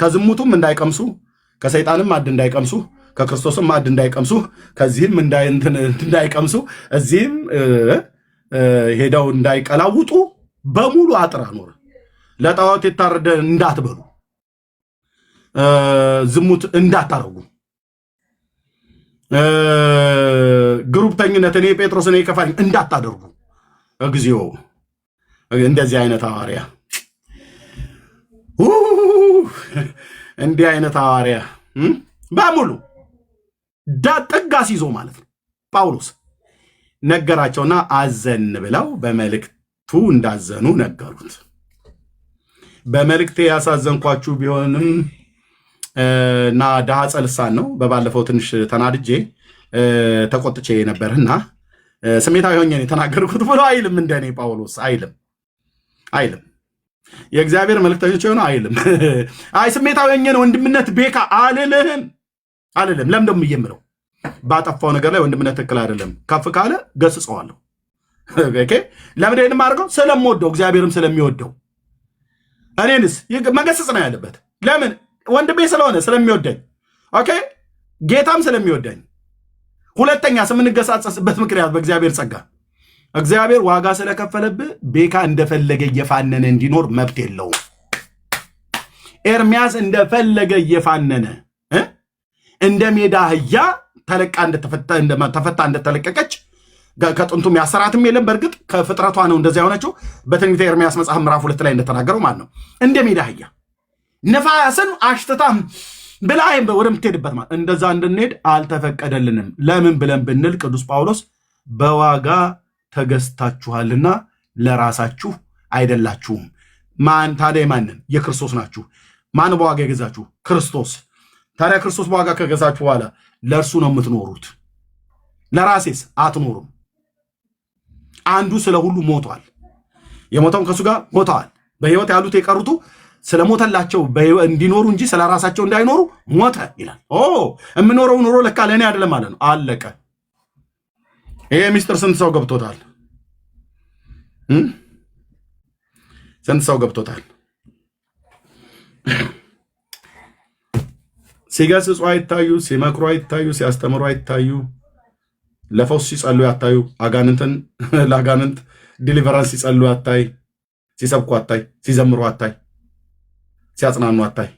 ከዝሙቱም እንዳይቀምሱ፣ ከሰይጣንም ማዕድ እንዳይቀምሱ፣ ከክርስቶስም ማዕድ እንዳይቀምሱ፣ ከዚህም እንዳይቀምሱ፣ እዚህም ሄደው እንዳይቀላውጡ በሙሉ አጥር አኖረ። ለጣዖት የታረደ እንዳትበሉ፣ ዝሙት እንዳታረጉ፣ ግሩፕተኝነት እኔ ጴጥሮስ እኔ ከፋኝ እንዳታደርጉ። እግዚኦ! እንደዚህ አይነት ሐዋርያ እንዲህ አይነት ሐዋርያ በሙሉ ጥጋስ ይዞ ማለት ነው ጳውሎስ ነገራቸውና አዘን ብለው በመልእክቱ እንዳዘኑ ነገሩት። በመልእክቴ ያሳዘንኳችሁ ቢሆንም እና ዳሃጸ ልሳን ነው። በባለፈው ትንሽ ተናድጄ ተቆጥቼ ነበርና ስሜታዊ ሆኜ የተናገርኩት ብሎ አይልም። እንደኔ ጳውሎስ አይልም። የእግዚአብሔር መልእክተኞች የሆነ አይልም። አይ ስሜታዊ ሆኜ ነው ወንድምነት ቤካ አልልም። ለምን ደሞ የምለው ባጠፋው ነገር ላይ ወንድምነት ትክክል አይደለም። ከፍ ካለ ገስጸዋለሁ። ኦኬ። ለምን ደንም አድርገው ስለምወደው እግዚአብሔርም ስለሚወደው እኔንስ መገሰጽ ነው ያለበት። ለምን? ወንድሜ ስለሆነ ስለሚወደኝ። ኦኬ። ጌታም ስለሚወደኝ። ሁለተኛ ስምንገሳጸስበት ምክንያት በእግዚአብሔር ጸጋ እግዚአብሔር ዋጋ ስለከፈለብህ ቤካ እንደፈለገ እየፋነነ እንዲኖር መብት የለውም። ኤርሚያስ እንደፈለገ እየፋነነ እንደ ሜዳ አህያ ተለቃ ተፈታ እንደተለቀቀች ከጥንቱም ያሰራትም የለም። በእርግጥ ከፍጥረቷ ነው እንደዚያ የሆነችው። በትንቢተ ኤርሚያስ መጽሐፍ ምዕራፍ 2 ላይ እንደተናገረው ማለት ነው። እንደ ሜዳ አህያ ነፋስን አሽትታም ብላይም ወደምትሄድበት ማለት እንደዛ እንድንሄድ አልተፈቀደልንም። ለምን ብለን ብንል ቅዱስ ጳውሎስ በዋጋ ተገዝታችኋልና ለራሳችሁ አይደላችሁም። ማን ታዲያ? ማንን? የክርስቶስ ናችሁ። ማን በዋጋ የገዛችሁ? ክርስቶስ። ታዲያ ክርስቶስ በዋጋ ከገዛችሁ በኋላ ለእርሱ ነው የምትኖሩት። ለራሴስ አትኖሩም። አንዱ ስለ ሁሉ ሞቷል። የሞተውን ከእሱ ጋር ሞተዋል። በሕይወት ያሉት የቀሩቱ ስለሞተላቸው እንዲኖሩ እንጂ ስለ ራሳቸው እንዳይኖሩ ሞተ ይላል። የምኖረው ኑሮ ለካ ለእኔ አይደለም ማለት ነው። አለቀ። ይሄ ሚስጥር ስንት ሰው ገብቶታል? ስንት ሰው ገብቶታል? ሲገስጹ አይታዩ፣ ሲመክሩ አይታዩ፣ ሲያስተምሩ አይታዩ፣ ለፈውስ ሲጸልዩ አታዩ፣ አጋንንትን ለአጋንንት ዲሊቨራንስ ሲጸልዩ አታይ፣ ሲሰብኩ አታይ፣ ሲዘምሩ አታይ፣ ሲያጽናኑ አታይ።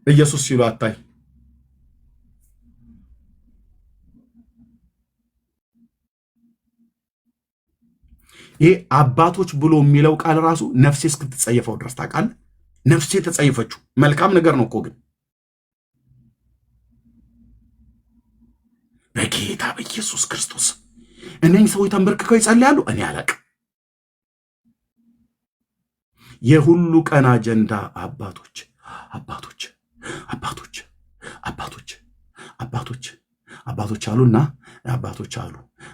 ኢየሱስ ሲሉ አታይ። ይሄ አባቶች ብሎ የሚለው ቃል ራሱ ነፍሴ እስክትጸየፈው ድረስ ታውቃለህ። ነፍሴ ተጸየፈችው። መልካም ነገር ነው እኮ ግን በጌታ በኢየሱስ ክርስቶስ እነኝህ ሰዎች ተንበርክከው ይጸልያሉ። እኔ አላቅም። የሁሉ ቀን አጀንዳ አባቶች አባቶች አባቶች አባቶች አባቶች አባቶች አሉና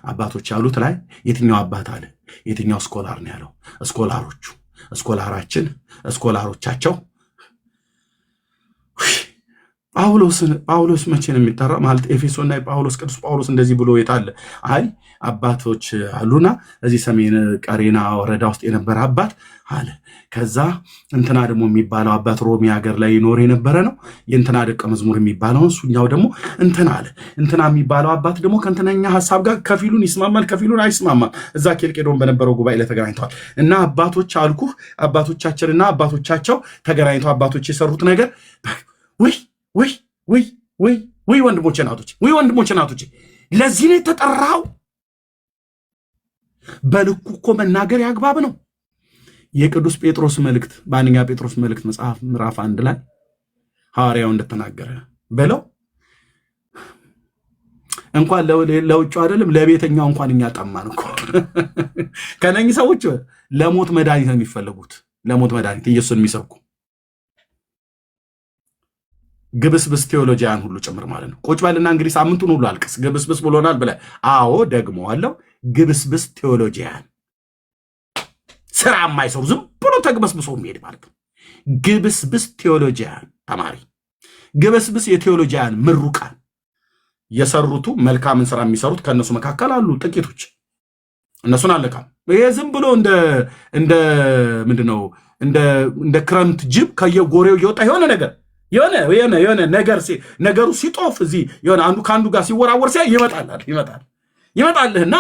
አባቶች አሉት ላይ የትኛው አባት አለ? የትኛው ስኮላር ነው ያለው? ስኮላሮቹ፣ ስኮላራችን፣ ስኮላሮቻቸው ጳውሎስ መቼ ነው የሚጠራ? ማለት ኤፌሶና የጳውሎስ ቅዱስ ጳውሎስ እንደዚህ ብሎ የታለ? አይ አባቶች አሉና እዚህ ሰሜን ቀሬና ወረዳ ውስጥ የነበረ አባት አለ። ከዛ እንትና ደግሞ የሚባለው አባት ሮሚ ሀገር ላይ ይኖር የነበረ ነው። የእንትና ደቀ መዝሙር የሚባለው እሱኛው ደግሞ እንትና አለ። እንትና የሚባለው አባት ደግሞ ከእንትነኛ ሀሳብ ጋር ከፊሉን ይስማማል፣ ከፊሉን አይስማማም። እዛ ኬልቄዶን በነበረው ጉባኤ ላይ ተገናኝተዋል። እና አባቶች አልኩህ፣ አባቶቻችንና አባቶቻቸው ተገናኝተው አባቶች የሰሩት ነገር ወይ ወንድሞቼ ናቶች፣ ለዚህ ነው የተጠራው። በልኩ እኮ መናገር ያግባብ ነው። የቅዱስ ጴጥሮስ መልእክት በአንደኛ ጴጥሮስ መልእክት መጽሐፍ ምዕራፍ 1 ላይ ሐዋርያው እንደተናገረ በለው እንኳን ለውጭ አይደለም ለቤተኛው እንኳን እኛ ጠማን እኮ። ከነኚህ ሰዎች ለሞት መድኃኒት ነው የሚፈልጉት፣ ለሞት መድኃኒት ኢየሱስን የሚሰብኩ ግብስብስ ቴዎሎጂያን ሁሉ ጭምር ማለት ነው። ቁጭ በልና እንግዲህ ሳምንቱን ሁሉ አልቅስ ግብስብስ ብሎናል ብለህ። አዎ ደግመዋለሁ፣ ግብስብስ ቴዎሎጂያን ስራ የማይሰሩ ዝም ብሎ ተግበስብሶ የሚሄድ ማለት ነው። ግብስብስ ቴዎሎጂያን ተማሪ፣ ግብስብስ የቴዎሎጂያን ምሩቃን የሰሩቱ መልካምን ስራ የሚሰሩት ከእነሱ መካከል አሉ ጥቂቶች። እነሱን አለካም። ይሄ ዝም ብሎ እንደ ምንድነው እንደ ክረምት ጅብ ከየጎሬው እየወጣ የሆነ ነገር ነገሩ ሲጦፍ እዚህ የሆነ አንዱ ከአንዱ ጋር ሲወራወር ሲያ ይመጣልህና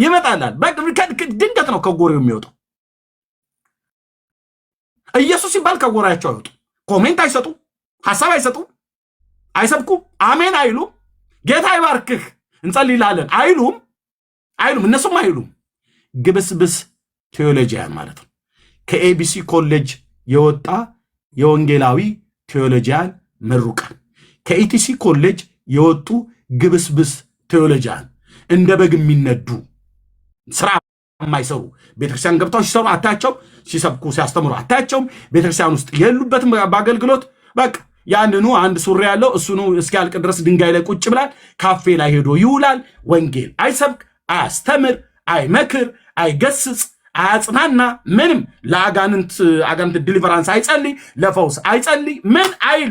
ይመጣላል። ድንገት ነው ከጎሬው የሚወጣው። ኢየሱስ ሲባል ከጎራቸው አይወጡ። ኮሜንት አይሰጡ፣ ሐሳብ አይሰጡ፣ አይሰብኩም፣ አሜን አይሉም፣ ጌታ ይባርክህ እንጸልይላለን አይሉም፣ እነሱም አይሉም። ግብስብስ ቴዎሎጂያን ማለት ነው። ከኤቢሲ ኮሌጅ የወጣ የወንጌላዊ ቴዎሎጂያን ምሩቃን፣ ከኢቲሲ ኮሌጅ የወጡ ግብስብስ ቴዎሎጂያን እንደ በግ የሚነዱ ስራ የማይሰሩ ቤተክርስቲያን ገብተው ሲሰሩ አታቸው፣ ሲሰብኩ ሲያስተምሩ አታቸውም። ቤተክርስቲያን ውስጥ የሉበትም በአገልግሎት በቃ ያንኑ አንድ ሱሪ ያለው እሱኑ እስኪያልቅ ድረስ ድንጋይ ላይ ቁጭ ብላል። ካፌ ላይ ሄዶ ይውላል። ወንጌል አይሰብክ፣ አያስተምር፣ አይመክር፣ አይገስጽ፣ አያጽናና፣ ምንም ለአጋንንት ዲሊቨራንስ አይጸልይ፣ ለፈውስ አይጸልይ፣ ምን አይል፣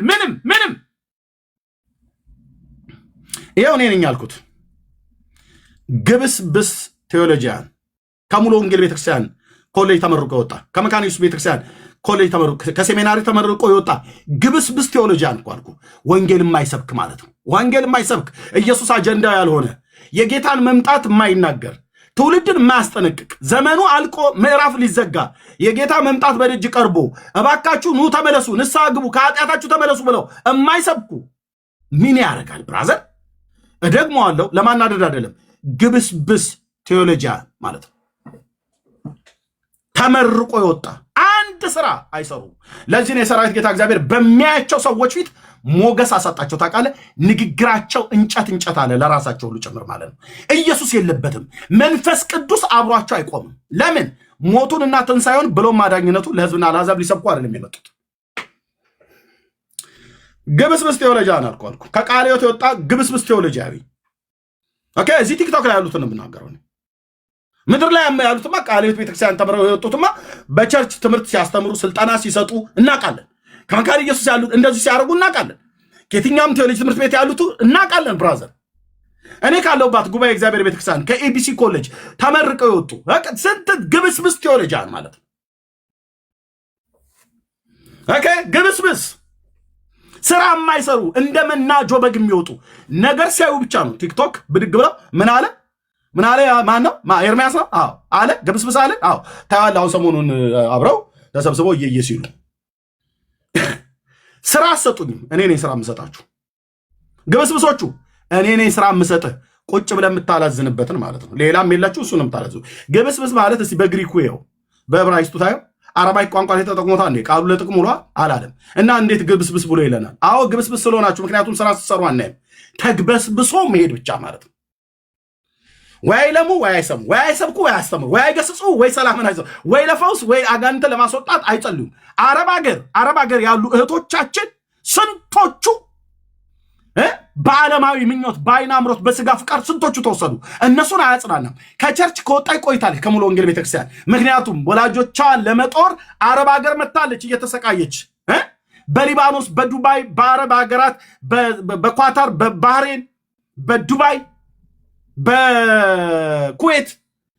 ምንም። ይኸው እኔ ነኝ ያልኩት ግብስብስ ቴዎሎጂያን ከሙሉ ወንጌል ቤተክርስቲያን ኮሌጅ ተመርቆ የወጣ ከመካነ ኢየሱስ ቤተክርስቲያን ኮሌጅ ተመርቆ ከሴሚናሪ ተመርቆ የወጣ ግብስብስ ቴዎሎጂያን እኮ አልኩ። ወንጌል የማይሰብክ ማለት ነው። ወንጌል የማይሰብክ ኢየሱስ አጀንዳ ያልሆነ የጌታን መምጣት የማይናገር ትውልድን የማያስጠነቅቅ ዘመኑ አልቆ ምዕራፍ ሊዘጋ የጌታ መምጣት በደጅ ቀርቦ እባካችሁ ኑ ተመለሱ፣ ንስሐ ግቡ፣ ከኃጢአታችሁ ተመለሱ ብለው የማይሰብኩ ምን ያደርጋል ብራዘር? እደግመዋለሁ፣ ለማናደድ አይደለም። ግብስብስ ቴዎሎጂያን ማለት ነው። ተመርቆ የወጣ አንድ ስራ አይሰሩም። ለዚህ ነው የሰራዊት ጌታ እግዚአብሔር በሚያያቸው ሰዎች ፊት ሞገስ አሳጣቸው። ታውቃለህ፣ ንግግራቸው እንጨት አለ፣ ለራሳቸው ሁሉ ጭምር ማለት ነው። ኢየሱስ የለበትም፣ መንፈስ ቅዱስ አብሯቸው አይቆምም። ለምን? ሞቱንና ትንሣኤውን ብሎም ማዳኝነቱን ለሕዝብና ለአሕዛብ ሊሰብኩ አይደለም የመጡት። ግብስብስ ቴዎሎጂያን አልኩ ከቃለ ሕይወት የወጣ ግብስብስ ቴዎሎጂያዊ። ኦኬ፣ እዚህ ቲክቶክ ላይ ያሉትን የምናገረው ምድር ላይ ያሉትማ ቃለ ሕይወት ቤተክርስቲያን ተምረው የወጡትማ በቸርች ትምህርት ሲያስተምሩ ስልጠና ሲሰጡ እናውቃለን። ከመካነ ኢየሱስ ያሉት እንደዚህ ሲያደርጉ እናውቃለን። ከየትኛውም ቴዎሎጂ ትምህርት ቤት ያሉት እናውቃለን። ብራዘር፣ እኔ ካለሁባት ጉባኤ እግዚአብሔር ቤተክርስቲያን ከኤቢሲ ኮሌጅ ተመርቀው የወጡ ስንት ግብስብስ ቴዎሎጂያን ማለት ነው። ኦኬ፣ ግብስብስ ስራ የማይሰሩ እንደ መናጆ በግ የሚወጡ ነገር ሲያዩ ብቻ ነው ቲክቶክ ብድግ ብለው ምን አለ ማን ነው? ኤርሚያስ ነው? አዎ አለ። ግብስብስ አለ። አዎ ታያለህ። አሁን ሰሞኑን አብረው ተሰብስበው እየየ ሲሉ ስራ አሰጡኝም። እኔ ነኝ ስራ የምሰጣችሁ ግብስብሶቹ፣ እኔ ነኝ ስራ የምሰጥህ ቁጭ ብለህ የምታላዝንበትን ማለት ነው። ሌላም የላችሁ፣ እሱን የምታላዝኑ። ግብስብስ ማለት እስቲ በግሪኩ ይኸው በዕብራይስጡ ታየው አረባይ ቋንቋ ላይ ተጠቅሞታ እንዴ ቃሉ ለጥቅሙ ውሏ አላለም። እና እንዴት ግብስብስ ብሎ ይለናል? አዎ ግብስብስ ስለሆናችሁ፣ ምክንያቱም ስራ ስትሰሩ አናይም። ተግበስብሶ መሄድ ብቻ ማለት ነው። ወይ አይለሙ፣ ወይ አይሰሙ፣ ወይ አይሰብኩ፣ ወይ አያስተምሩ፣ ወይ አይገስጹ፣ ወይ ሰላምን አይሰጡ፣ ወይ ለፈውስ፣ ወይ አጋንንት ለማስወጣት አይጸልዩም። አረብ ሀገር ያሉ እህቶቻችን ስንቶቹ በዓለማዊ ምኞት፣ በአይን አምሮት፣ በስጋ ፍቃድ ስንቶቹ ተወሰዱ። እነሱን አያጽናናም። ከቸርች ከወጣ ቆይታለች ከሙሉ ወንጌል ቤተክርስቲያን። ምክንያቱም ወላጆቿን ለመጦር አረብ ሀገር መታለች እየተሰቃየች በሊባኖስ፣ በዱባይ፣ በአረብ ሀገራት፣ በኳታር፣ በባህሬን፣ በዱባይ፣ በኩዌት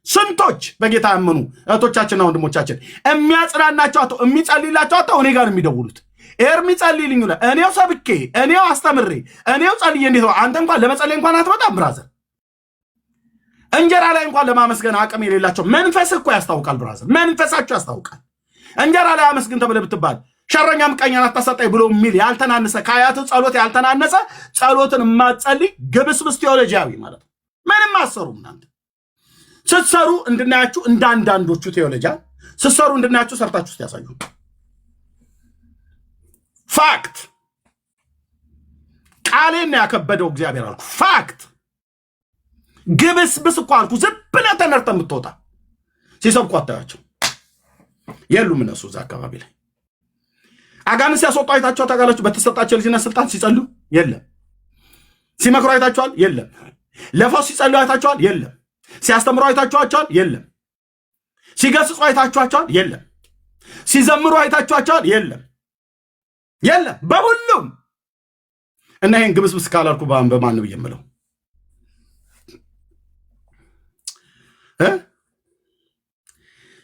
ስንቶች በጌታ ያመኑ እህቶቻችንና ወንድሞቻችን የሚያጽናናቸው አጥተው የሚጸልይላቸው አጥተው እኔ ጋር የሚደውሉት የሚጸልይልኝ እኔው ሰብኬ እኔው አስተምሬ እኔው ጸልዬ እንዴት ነው አንተ እንኳን ለመጸለይ እንኳን አትመጣም ብራዘር። እንጀራ ላይ እንኳን ለማመስገን አቅም የሌላቸው መንፈስ እኮ ያስታውቃል ብራዘር፣ መንፈሳቸው ያስታውቃል። እንጀራ ላይ አመስግን ተብለህ ብትባል ሸረኛ ምቀኛን አታሰጣይ ብሎ የሚል ያልተናነሰ ከአያቱ ጸሎት ያልተናነሰ ጸሎትን የማትጸልይ ግብስብስ ቴዎሎጂያዊ ማለት ነው። ምንም አሰሩም እናንተ ስትሰሩ እንድናያችሁ እንደ አንዳንዶቹ ቴዎሎጂያን ስትሰሩ እንድናያችሁ ሰርታችሁ ያሳዩ። ፋክት ቃሌን ያከበደው እግዚአብሔር አልኩ። ፋክት ግብስብስ እኮ አልኩ። ዝም ብለህ ተነርተህ የምትወጣ ሲሰብኩ አታያቸው የሉም እነሱ እዛ አካባቢ ላይ አጋንንት ሲያስወጡ አይታቸው ታውቃላችሁ? በተሰጣቸው ልጅነት ስልጣን ሲጸልዩ የለም። ሲመክሩ አይታችኋል? የለም። ለፈውስ ሲጸልዩ አይታችኋል? የለም። ሲያስተምሩ አይታችኋቸዋል? የለም። ሲገስጹ አይታችኋቸዋል? የለም። ሲዘምሩ አይታችኋቸዋል? የለም። የለም በሁሉም እና ይሄን ግብስብስ ካላልኩ በማን ነው የምለው?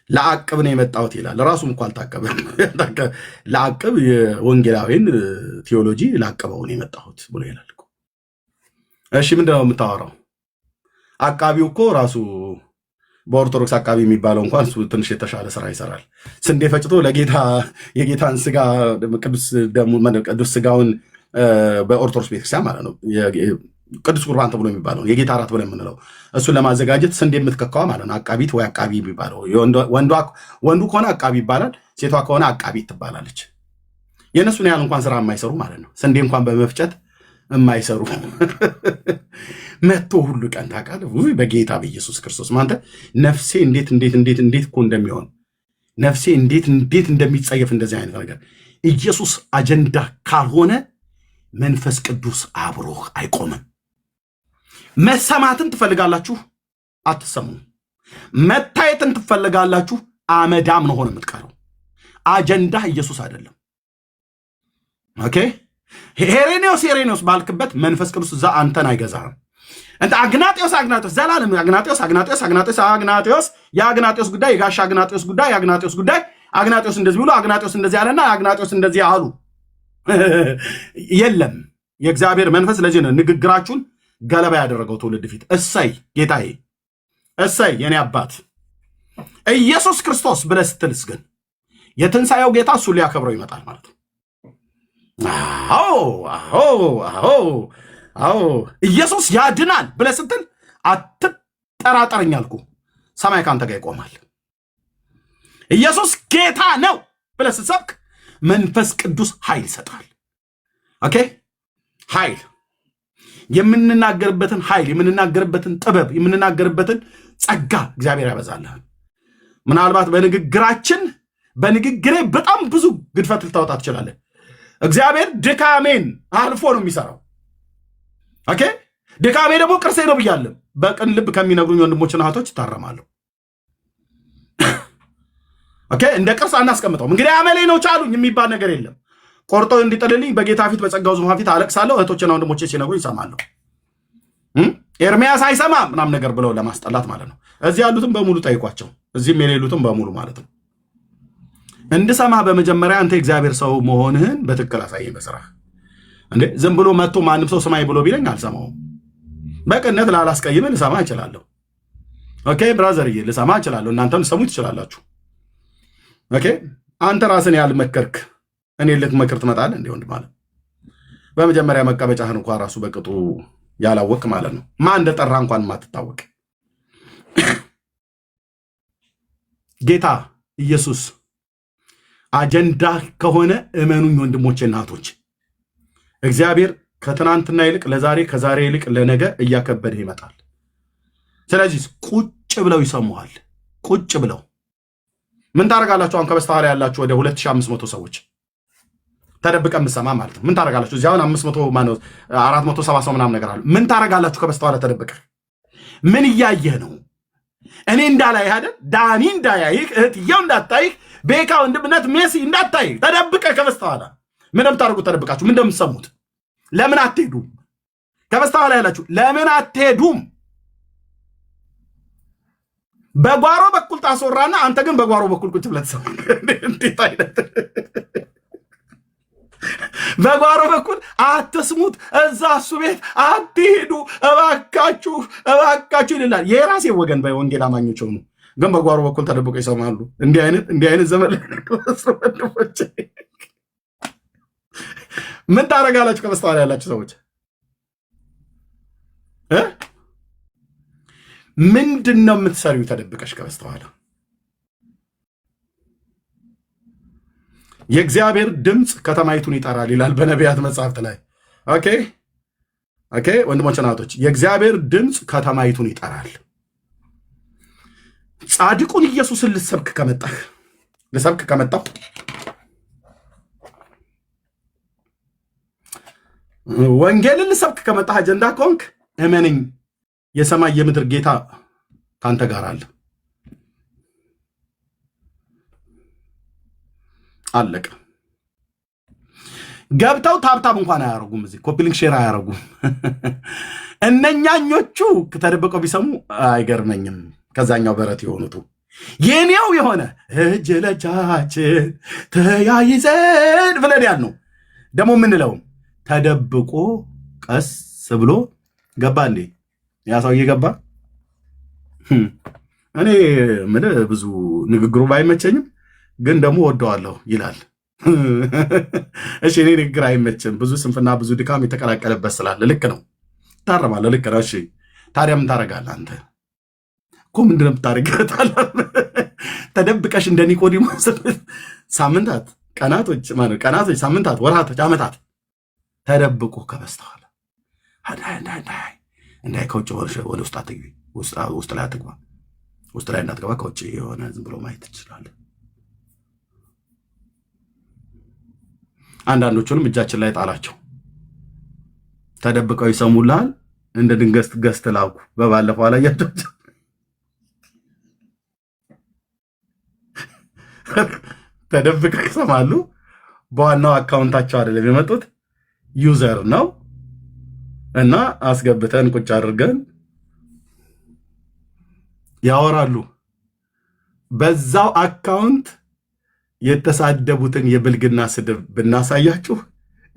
ለአቅብ ነው የመጣሁት ይላል። ራሱም እንኳን አልታቀበም። ለአቅብ የወንጌላዊን ቴዎሎጂ ላቀበው ነው የመጣሁት ብሎ ይላል እኮ። እሺ ምንድነው የምታወራው? አቃቢው እኮ ራሱ በኦርቶዶክስ አቃቢ የሚባለው እንኳን እሱ ትንሽ የተሻለ ስራ ይሰራል። ስንዴ ፈጭቶ ለጌታ የጌታን ስጋ ቅዱስ ስጋውን በኦርቶዶክስ ቤተክርስቲያን ማለት ነው ቅዱስ ቁርባን ተብሎ የሚባለው የጌታ እራት ብለን የምንለው እሱን ለማዘጋጀት ስንዴ የምትከካዋ ማለት ነው አቃቢት ወይ አቃቢ የሚባለው። ወንዱ ከሆነ አቃቢ ይባላል፣ ሴቷ ከሆነ አቃቢት ትባላለች። የእነሱን ያህል እንኳን ስራ የማይሰሩ ማለት ነው። ስንዴ እንኳን በመፍጨት የማይሰሩ መጥቶ ሁሉ ቀን ታውቃለህ በጌታ በኢየሱስ ክርስቶስ ማንተ ነፍሴ እንዴት እኮ እንደሚሆን ነፍሴ እንዴት እንደሚጸየፍ እንደዚህ አይነት ነገር ኢየሱስ አጀንዳ ካልሆነ መንፈስ ቅዱስ አብሮህ አይቆምም። መሰማትን ትፈልጋላችሁ፣ አትሰሙም። መታየትን ትፈልጋላችሁ፣ አመዳም ነው ሆነ የምትቀረው። አጀንዳ ኢየሱስ አይደለም። ኦኬ ሄሬኔዎስ ባልክበት መንፈስ ቅዱስ እዛ አንተን አይገዛህም። እንተ አግናጤዎስ ዘላለም አግናጤዎስ የአግናጤዎስ ጉዳይ የጋሻ አግናጤዎስ ጉዳይ የአግናጤዎስ ጉዳይ አግናጤዎስ እንደዚህ ብሎ አግናጤዎስ እንደዚህ ያለና አግናጤዎስ እንደዚህ አሉ። የለም የእግዚአብሔር መንፈስ ለዚህ ነው ንግግራችሁን ገለባ ያደረገው ትውልድ ፊት። እሰይ ጌታዬ፣ እሰይ የኔ አባት ኢየሱስ ክርስቶስ ብለህ ስትልስ ግን የትንሣኤው ጌታ እሱ ሊያከብረው ይመጣል ማለት ነው። አዎ ኢየሱስ ያድናል ብለህ ስትል አትጠራጠረኝ አልኩ። ሰማይ ካንተ ጋር ይቆማል። ኢየሱስ ጌታ ነው ብለህ ስትሰብክ መንፈስ ቅዱስ ኃይል ይሰጣል። ኦኬ ኃይል የምንናገርበትን ኃይል የምንናገርበትን ጥበብ የምንናገርበትን ጸጋ እግዚአብሔር ያበዛልሃል። ምናልባት በንግግሬ በጣም ብዙ ግድፈት ልታወጣ ትችላለህ። እግዚአብሔር ድካሜን አልፎ ነው የሚሰራው። ኦኬ ድካሜ ደግሞ ቅርሴ ነው ብያለሁ። በቅን ልብ ከሚነግሩኝ ወንድሞችና እህቶች ይታረማለሁ። ኦኬ እንደ ቅርስ አናስቀምጠውም። እንግዲህ አመሌ ነው ቻሉኝ የሚባል ነገር የለም። ቆርጦ እንዲጥልልኝ በጌታ ፊት በጸጋው ዙፋን ፊት አለቅሳለሁ። እህቶችና ወንድሞቼ ሲነግሩኝ ይሰማለሁ። ኤርሚያስ አይሰማም ምናምን ነገር ብለው ለማስጠላት ማለት ነው። እዚህ ያሉትም በሙሉ ጠይቋቸው፣ እዚህም የሌሉትም በሙሉ ማለት ነው። እንድሰማ በመጀመሪያ አንተ እግዚአብሔር ሰው መሆንህን በትክክል አሳየኝ በስራህ። እንዴ ዝም ብሎ መጥቶ ማንም ሰው ስማኝ ብሎ ቢለኝ አልሰማውም። በቅነት ላላስቀይምህ ልሰማ እችላለሁ። ኦኬ ብራዘርዬ ልሰማ እችላለሁ። እናንተም ልሰሙ ትችላላችሁ። ኦኬ አንተ ራስን ያልመከርክ እኔ ልትመክር ትመጣለህ እንዴ ወንድም ማለት በመጀመሪያ መቀመጫህን እንኳን ራሱ በቅጡ ያላወቅ ማለት ነው። ማን እንደጠራ እንኳን ማትታወቅ ጌታ ኢየሱስ አጀንዳ ከሆነ እመኑኝ ወንድሞቼ እና እህቶች፣ እግዚአብሔር ከትናንትና ይልቅ ለዛሬ ከዛሬ ይልቅ ለነገ እያከበደ ይመጣል። ስለዚህ ቁጭ ብለው ይሰሙሃል። ቁጭ ብለው ምን ታረጋላችሁ? አሁን ከበስተኋላ ያላችሁ ወደ 2500 ሰዎች ተደብቀን ምሰማ ማለት ነው። ምን ታረጋላችሁ? እዚህ አሁን 500 ማነው 470 ሰው ምናምን ነገር አለ። ምን ታረጋላችሁ? ከበስተኋላ ተደብቀ ምን እያየህ ነው? እኔ እንዳላይህ አይደል? ዳኒ እንዳያይህ፣ እህትየው እንዳታይህ፣ ቤካ ወንድምነት ሜሲ እንዳታይህ ተደብቀ ከበስተኋላ ምን እንደምታደርጉት ተደብቃችሁ ምን እንደምትሰሙት ለምን አትሄዱም? ከበስተኋላ ያላችሁ ለምን አትሄዱም? በጓሮ በኩል ታስወራና አንተ ግን በጓሮ በኩል ቁጭ ብለህ ትሰማለህ። እንዴት አይነት በጓሮ በኩል አትስሙት፣ እዛ እሱ ቤት አትሄዱ፣ እባካችሁ እባካችሁ ይላል። የራሴ ወገን በወንጌል አማኞች ሆኑ፣ ግን በጓሮ በኩል ተደብቀው ይሰማሉ። እንዲህ አይነት ዘመን ወንድሞቼ ምን ታደርጋላችሁ? ከበስተኋላ ያላችሁ ሰዎች ምንድን ነው የምትሰሪው? ተደብቀሽ ከበስተኋላ የእግዚአብሔር ድምፅ ከተማይቱን ይጠራል ይላል በነቢያት መጽሐፍት ላይ። ኦኬ ወንድሞች ናቶች፣ የእግዚአብሔር ድምፅ ከተማይቱን ይጠራል። ጻድቁን ኢየሱስን ልሰብክ ከመጣሁ ወንጌልን ልሰብክ ከመጣህ አጀንዳ ከሆንክ እመነኝ፣ የሰማይ የምድር ጌታ ካንተ ጋር አለ። አለቀ። ገብተው ታብታብ እንኳን አያረጉም፣ እዚህ ኮፒሊንግ ሼር አያረጉም። እነኛኞቹ ተደብቀው ቢሰሙ አይገርመኝም። ከዛኛው በረት የሆኑቱ የኔው የሆነ እጅ ለእጃችን ተያይዘን ብለን ያልነው ደግሞ የምንለውም ተደብቆ ቀስ ብሎ ገባ። እንዴ ያ ሰውዬ ገባ። እኔ ምን ብዙ ንግግሩ ባይመቸኝም ግን ደግሞ ወደዋለሁ ይላል። እሺ እኔ ንግግር አይመችም፣ ብዙ ስንፍና ብዙ ድካም የተቀላቀለበት ስላለ ልክ ነው፣ ታረማለህ። ልክ ነው። እሺ ታዲያ ምን ታደርጋለህ አንተ? እኮ ምንድን ነው የምታደርገው? ተደብቀሽ እንደ ኒቆዲሞስ ሳምንታት፣ ቀናቶች፣ ሳምንታት፣ ወራቶች፣ ዓመታት ተደብቆ ከበስተኋላ እንዳይ ከውጭ ወደ ውስጥ አትግቢ፣ ውስጥ ላይ አትግባ፣ ውስጥ ላይ እንዳትገባ ከውጭ የሆነ ዝም ብሎ ማየት ትችላለህ። አንዳንዶቹንም እጃችን ላይ ጣላቸው። ተደብቀው ይሰሙልሃል። እንደ ድንገት ገዝት ላኩ። በባለፈው አላያቸው ተደብቀው ይሰማሉ። በዋናው አካውንታቸው አይደለም የመጡት፣ ዩዘር ነው እና አስገብተን ቁጭ አድርገን ያወራሉ። በዛው አካውንት የተሳደቡትን የብልግና ስድብ ብናሳያችሁ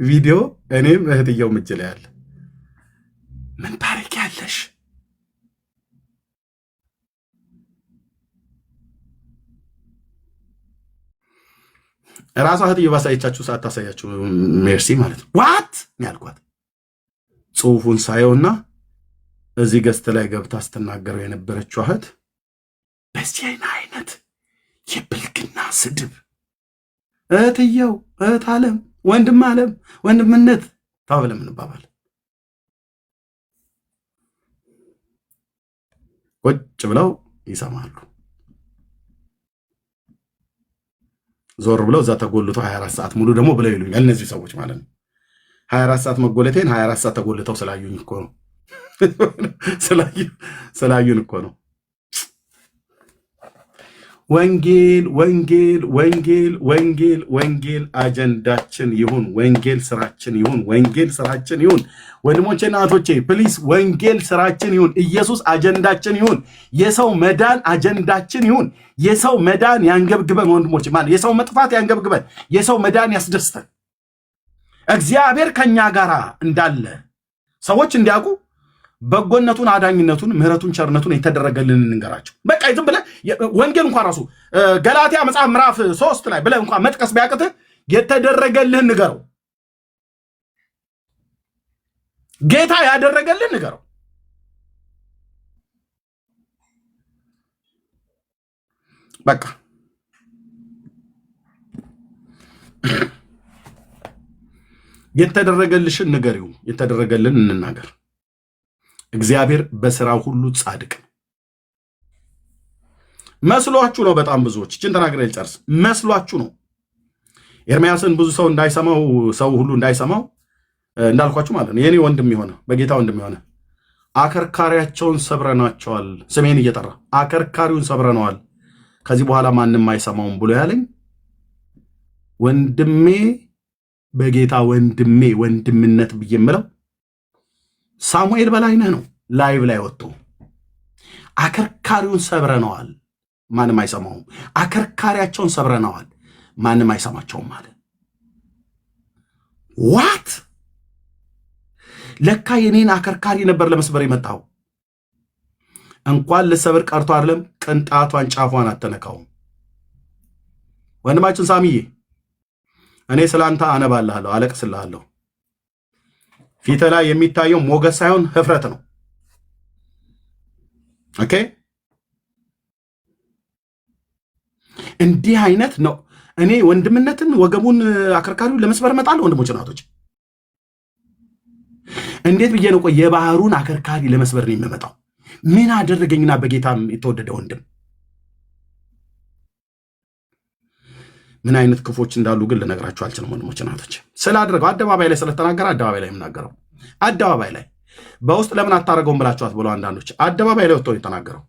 ቪዲዮ እኔም እህትየው እጅ ላይ ያለ ምን ታሪክ ያለሽ ራሷ እህትየው ባሳየቻችሁ ሰዓት ታሳያችሁ ሜርሲ ማለት ነው። ዋት ያልኳት ጽሁፉን ሳየውና እዚህ ገስት ላይ ገብታ ስትናገረው የነበረችው እህት በዚህ አይነት የብልግና ስድብ እህትየው እህት ዓለም ወንድምነት ታበለ ምንባባል ቁጭ ብለው ይሰማሉ። ዞር ብለው እዛ ተጎልቶ 24 ሰዓት ሙሉ ደግሞ ብለው ይሉኛል እነዚህ ሰዎች ማለት ነው። 24 ሰዓት መጎለቴን 24 ሰዓት ተጎልተው ስላዩኝ እኮ ነው። ስላዩን እኮ ነው። ወንጌል ወንጌል ወንጌል ወንጌል ወንጌል አጀንዳችን ይሁን። ወንጌል ስራችን ይሁን። ወንጌል ስራችን ይሁን። ወንድሞቼና እህቶቼ ፕሊስ ወንጌል ስራችን ይሁን። ኢየሱስ አጀንዳችን ይሁን። የሰው መዳን አጀንዳችን ይሁን። የሰው መዳን ያንገብግበን ወንድሞቼ፣ ማለት የሰው መጥፋት ያንገብግበን፣ የሰው መዳን ያስደስተን። እግዚአብሔር ከኛ ጋር እንዳለ ሰዎች እንዲያውቁ በጎነቱን፣ አዳኝነቱን፣ ምህረቱን፣ ቸርነቱን የተደረገልን እንንገራቸው። በቃ ዝም ብለህ ወንጌል እንኳን ራሱ ገላትያ መጽሐፍ ምዕራፍ 3 ላይ ብለህ እንኳን መጥቀስ ቢያቅትህ የተደረገልህን ንገረው። ጌታ ያደረገልህን ንገረው። በቃ የተደረገልሽን ንገሪው። የተደረገልን እንናገር። እግዚአብሔር በስራው ሁሉ ጻድቅ ነው። መስሏችሁ ነው። በጣም ብዙዎች እችን ተናግሬ ልጨርስ። መስሏችሁ ነው። ኤርምያስን ብዙ ሰው እንዳይሰማው፣ ሰው ሁሉ እንዳይሰማው እንዳልኳችሁ ማለት ነው። የኔ ወንድም የሆነ በጌታ ወንድም የሆነ አከርካሪያቸውን ሰብረናቸዋል፣ ስሜን እየጠራ አከርካሪውን ሰብረነዋል፣ ከዚህ በኋላ ማንም አይሰማውም ብሎ ያለኝ ወንድሜ በጌታ ወንድሜ ወንድምነት ብዬ የምለው ሳሙኤል በላይነህ ነው። ላይቭ ላይ ወጥቶ አከርካሪውን ሰብረነዋል፣ ማንም አይሰማውም። አከርካሪያቸውን ሰብረነዋል፣ ማንም አይሰማቸውም አለ። ዋት ለካ የኔን አከርካሪ ነበር ለመስበር የመጣው። እንኳን ልሰብር ቀርቶ አይደለም ቅንጣቷን ጫፏን አተነካውም። ወንድማችን ሳሚዬ እኔ ስላንተ አነባልሃለሁ፣ አለቅስልሃለሁ። ፊት ላይ የሚታየው ሞገስ ሳይሆን ህፍረት ነው። ኦኬ እንዲህ አይነት ነው። እኔ ወንድምነትን ወገቡን አከርካሪውን ለመስበር እመጣለሁ። ወንድሞች ናቶች እንዴት ብዬ ነው ቆይ የባህሩን አከርካሪ ለመስበር ነው የምመጣው? ምን አደረገኝና በጌታም የተወደደ ወንድም ምን አይነት ክፎች እንዳሉ ግን ልነግራችሁ አልችልም። ወንድሞች ናቶች ስላደረገው አደባባይ ላይ ስለተናገረ አደባባይ ላይ የምናገረው አደባባይ ላይ በውስጥ ለምን አታረገውም ብላችኋት ብሎ አንዳንዶች አደባባይ ላይ ወጥቶ የተናገረው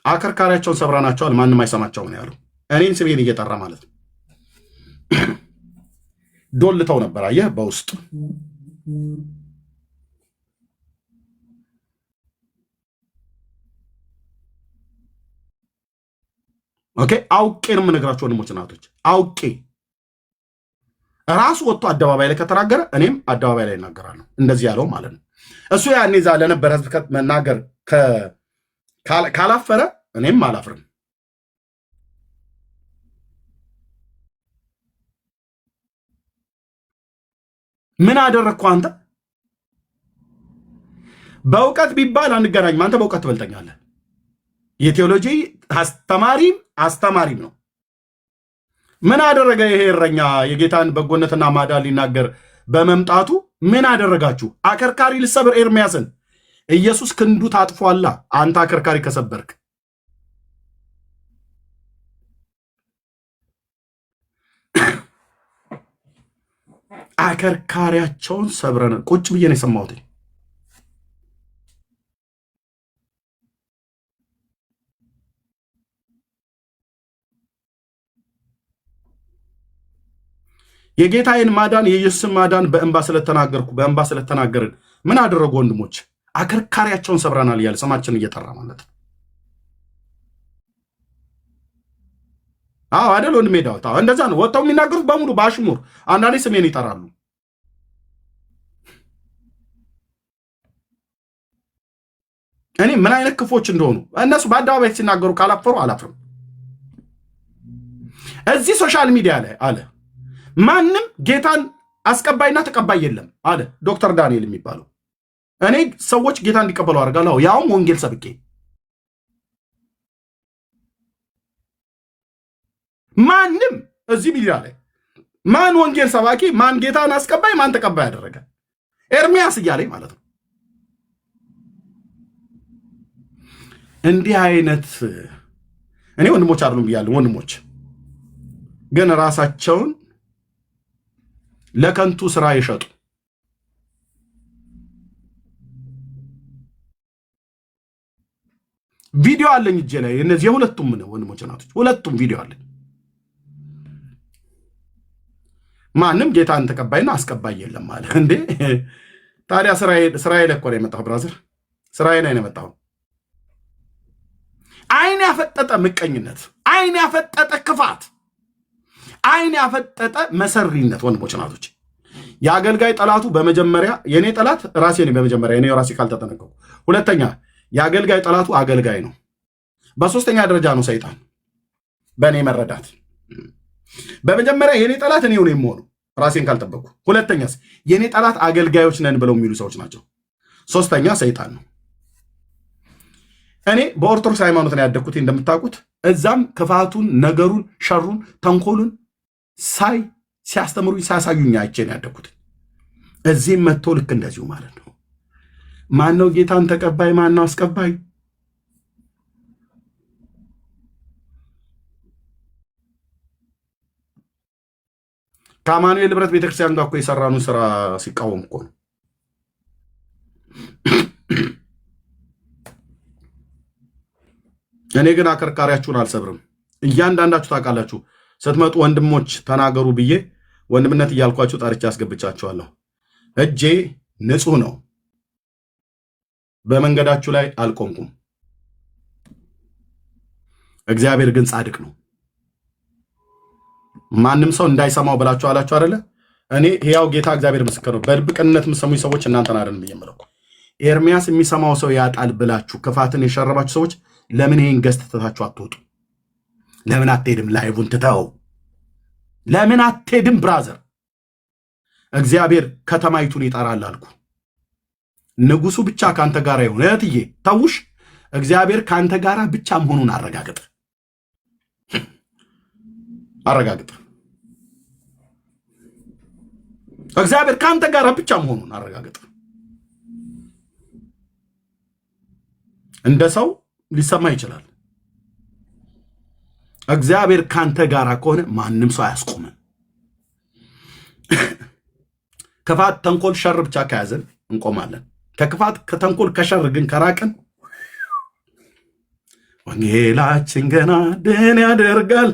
አከርካሪያቸውን ሰብራናቸዋል፣ ማንም አይሰማቸውም ነው ያለው። እኔን ስሜን እየጠራ ማለት ነው። ዶልተው ነበር አየህ በውስጥ ኦኬ አውቄ ነው የምነግራችሁ ወንድሞች እናቶች፣ አውቄ ራሱ ወጥቶ አደባባይ ላይ ከተናገረ እኔም አደባባይ ላይ እናገራለሁ። እንደዚህ ያለው ማለት ነው። እሱ ያኔ ዛ ለነበረ ህዝብ መናገር ካላፈረ እኔም አላፍርም። ምን አደረግኩ? አንተ በእውቀት ቢባል አንገናኝም። አንተ በእውቀት ትበልጠኛለህ። የቴዎሎጂ አስተማሪም ነው። ምን አደረገ ይሄ እረኛ የጌታን በጎነትና ማዳን ሊናገር በመምጣቱ? ምን አደረጋችሁ? አከርካሪ ልሰብር ኤርምያስን ኢየሱስ ክንዱ ታጥፏላ። አንተ አከርካሪ ከሰበርክ አከርካሪያቸውን ሰብረን ቁጭ ብዬ ነው የሰማሁት። የጌታዬን ማዳን የኢየሱስን ማዳን በእንባ ስለተናገርን ምን አደረጉ ወንድሞች? አከርካሪያቸውን ሰብረናል እያለ ስማችን እየጠራ ማለት ነው። አዎ አይደል ወንድሜ ዳዊት? አዎ እንደዛ ነው። ወጥተው የሚናገሩት በሙሉ በአሽሙር አንዳንዴ ስሜን ይጠራሉ። እኔ ምን አይነት ክፎች እንደሆኑ እነሱ በአደባባይ ሲናገሩ ካላፈሩ አላፍርም። እዚህ ሶሻል ሚዲያ ላይ አለ ማንም ጌታን አስቀባይና ተቀባይ የለም አለ ዶክተር ዳንኤል የሚባለው። እኔ ሰዎች ጌታ እንዲቀበሉ አድርጋለሁ፣ ያውም ወንጌል ሰብኬ። ማንም እዚህ ሚዲያ ላይ ማን ወንጌል ሰባኪ፣ ማን ጌታን አስቀባይ፣ ማን ተቀባይ ያደረገ? ኤርሚያስ እያለኝ ማለት ነው። እንዲህ አይነት እኔ ወንድሞች አይደሉም ብያለሁ። ወንድሞች ግን ራሳቸውን ለከንቱ ስራ ይሸጡ። ቪዲዮ አለኝ እጄ ላይ እነዚህ የሁለቱም ነው ወንድሞች እናቶች፣ ሁለቱም ቪዲዮ አለኝ። ማንም ጌታን ተቀባይና አስቀባይ የለም ማለት እንዴ? ታዲያ ስራዬ ለኮ ነው የመጣው ብራዘር፣ ስራዬ ላይ ነው የመጣው። አይን ያፈጠጠ ምቀኝነት፣ አይን ያፈጠጠ ክፋት፣ አይን ያፈጠጠ መሰሪነት ወንድሞች እናቶች። የአገልጋይ ጠላቱ በመጀመሪያ የኔ ጠላት ራሴ ነኝ። በመጀመሪያ የኔ ራሴ ካልተጠነቀቁ፣ ሁለተኛ የአገልጋይ ጠላቱ አገልጋይ ነው። በሶስተኛ ደረጃ ነው ሰይጣን። በእኔ መረዳት በመጀመሪያ የኔ ጠላት እኔው ነው የምሆነው ራሴን ካልጠበቅኩ። ሁለተኛስ የኔ ጠላት አገልጋዮች ነን ብለው የሚሉ ሰዎች ናቸው። ሶስተኛ ሰይጣን ነው። እኔ በኦርቶዶክስ ሃይማኖት ነው ያደግኩት እንደምታውቁት። እዛም ክፋቱን፣ ነገሩን፣ ሸሩን፣ ተንኮሉን ሲያስተምሩኝ ሲያሳዩኝ አይቼ ነው ያደግኩት። እዚህም መጥቶ ልክ እንደዚሁ ማለት ነው። ማነው ጌታን ተቀባይ? ማነው አስቀባይ? ከአማኑኤል ህብረት ቤተክርስቲያን ጋር እኮ የሰራኑን ስራ ሲቃወም እኮ ነው። እኔ ግን አከርካሪያችሁን አልሰብርም። እያንዳንዳችሁ ታውቃላችሁ። ስትመጡ ወንድሞች ተናገሩ ብዬ ወንድምነት እያልኳችሁ ጠርቼ አስገብቻችኋለሁ። እጄ ንጹህ ነው። በመንገዳችሁ ላይ አልቆምኩም። እግዚአብሔር ግን ጻድቅ ነው። ማንም ሰው እንዳይሰማው ብላችሁ አላችሁ አይደለ? እኔ ሕያው ጌታ እግዚአብሔር ምስክር ነው። በድብቅነት የምትሰሙኝ ሰዎች እናንተን አይደለም ብዬ የምለው። ኤርሚያስ የሚሰማው ሰው ያጣል ብላችሁ ክፋትን የሸረባችሁ ሰዎች ለምን ይሄን ገዝት ትታችሁ አትወጡ? ለምን አትሄድም? ላይቡን ትተው ለምን አትሄድም? ብራዘር እግዚአብሔር ከተማይቱን ይጠራል አልኩ። ንጉሱ ብቻ ካንተ ጋር ይሁን። እህትዬ ተውሽ። እግዚአብሔር ካንተ ጋር ብቻ መሆኑን አረጋግጥ። እግዚአብሔር ካንተ ጋር ብቻ መሆኑን አረጋግጥ። እንደ ሰው ሊሰማ ይችላል። እግዚአብሔር ካንተ ጋር ከሆነ ማንም ሰው አያስቆምም። ክፋት፣ ተንኮል፣ ሸር ብቻ ከያዘን እንቆማለን። ከክፋት ከተንኮል ከሸር ግን ከራቅን ወንጌላችን ገና ድል ያደርጋል፣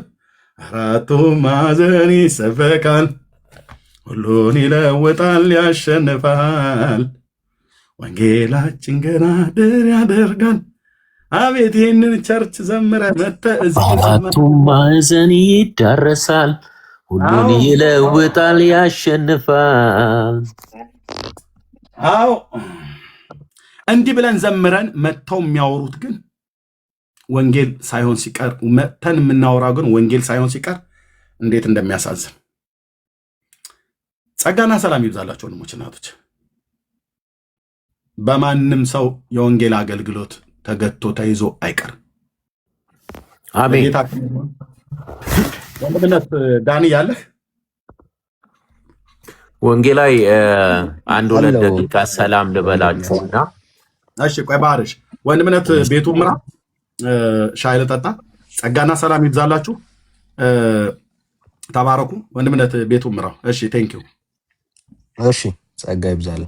አራቱ ማዕዘን ይሰበካል፣ ሁሉን ይለውጣል፣ ያሸንፋል። ወንጌላችን ገና ድል ያደርጋል። አቤት ይህንን ቸርች ዘምረ መተ አራቱ ማዕዘን ይዳረሳል፣ ሁሉን ይለውጣል፣ ያሸንፋል። አዎ እንዲህ ብለን ዘምረን መጥተው የሚያወሩት ግን ወንጌል ሳይሆን ሲቀር፣ መጥተን የምናወራው ግን ወንጌል ሳይሆን ሲቀር እንዴት እንደሚያሳዝን። ጸጋና ሰላም ይብዛላችሁ ወንድሞች፣ እናቶች። በማንም ሰው የወንጌል አገልግሎት ተገቶ ተይዞ አይቀርም። አሜን። ወንድምነት ዳኒ ያለህ ወንጌላዊ አንድ ሁለት ደቂቃ ሰላም ልበላችሁና፣ እሺ ቆይ ባርሽ ወንድምነት ቤቱ ምራ፣ ሻይ ልጠጣ። ጸጋና ሰላም ይብዛላችሁ። ተባረኩ። ወንድምነት ቤቱ ምራው። እሺ ቴንኪው። እሺ ጸጋ ይብዛል።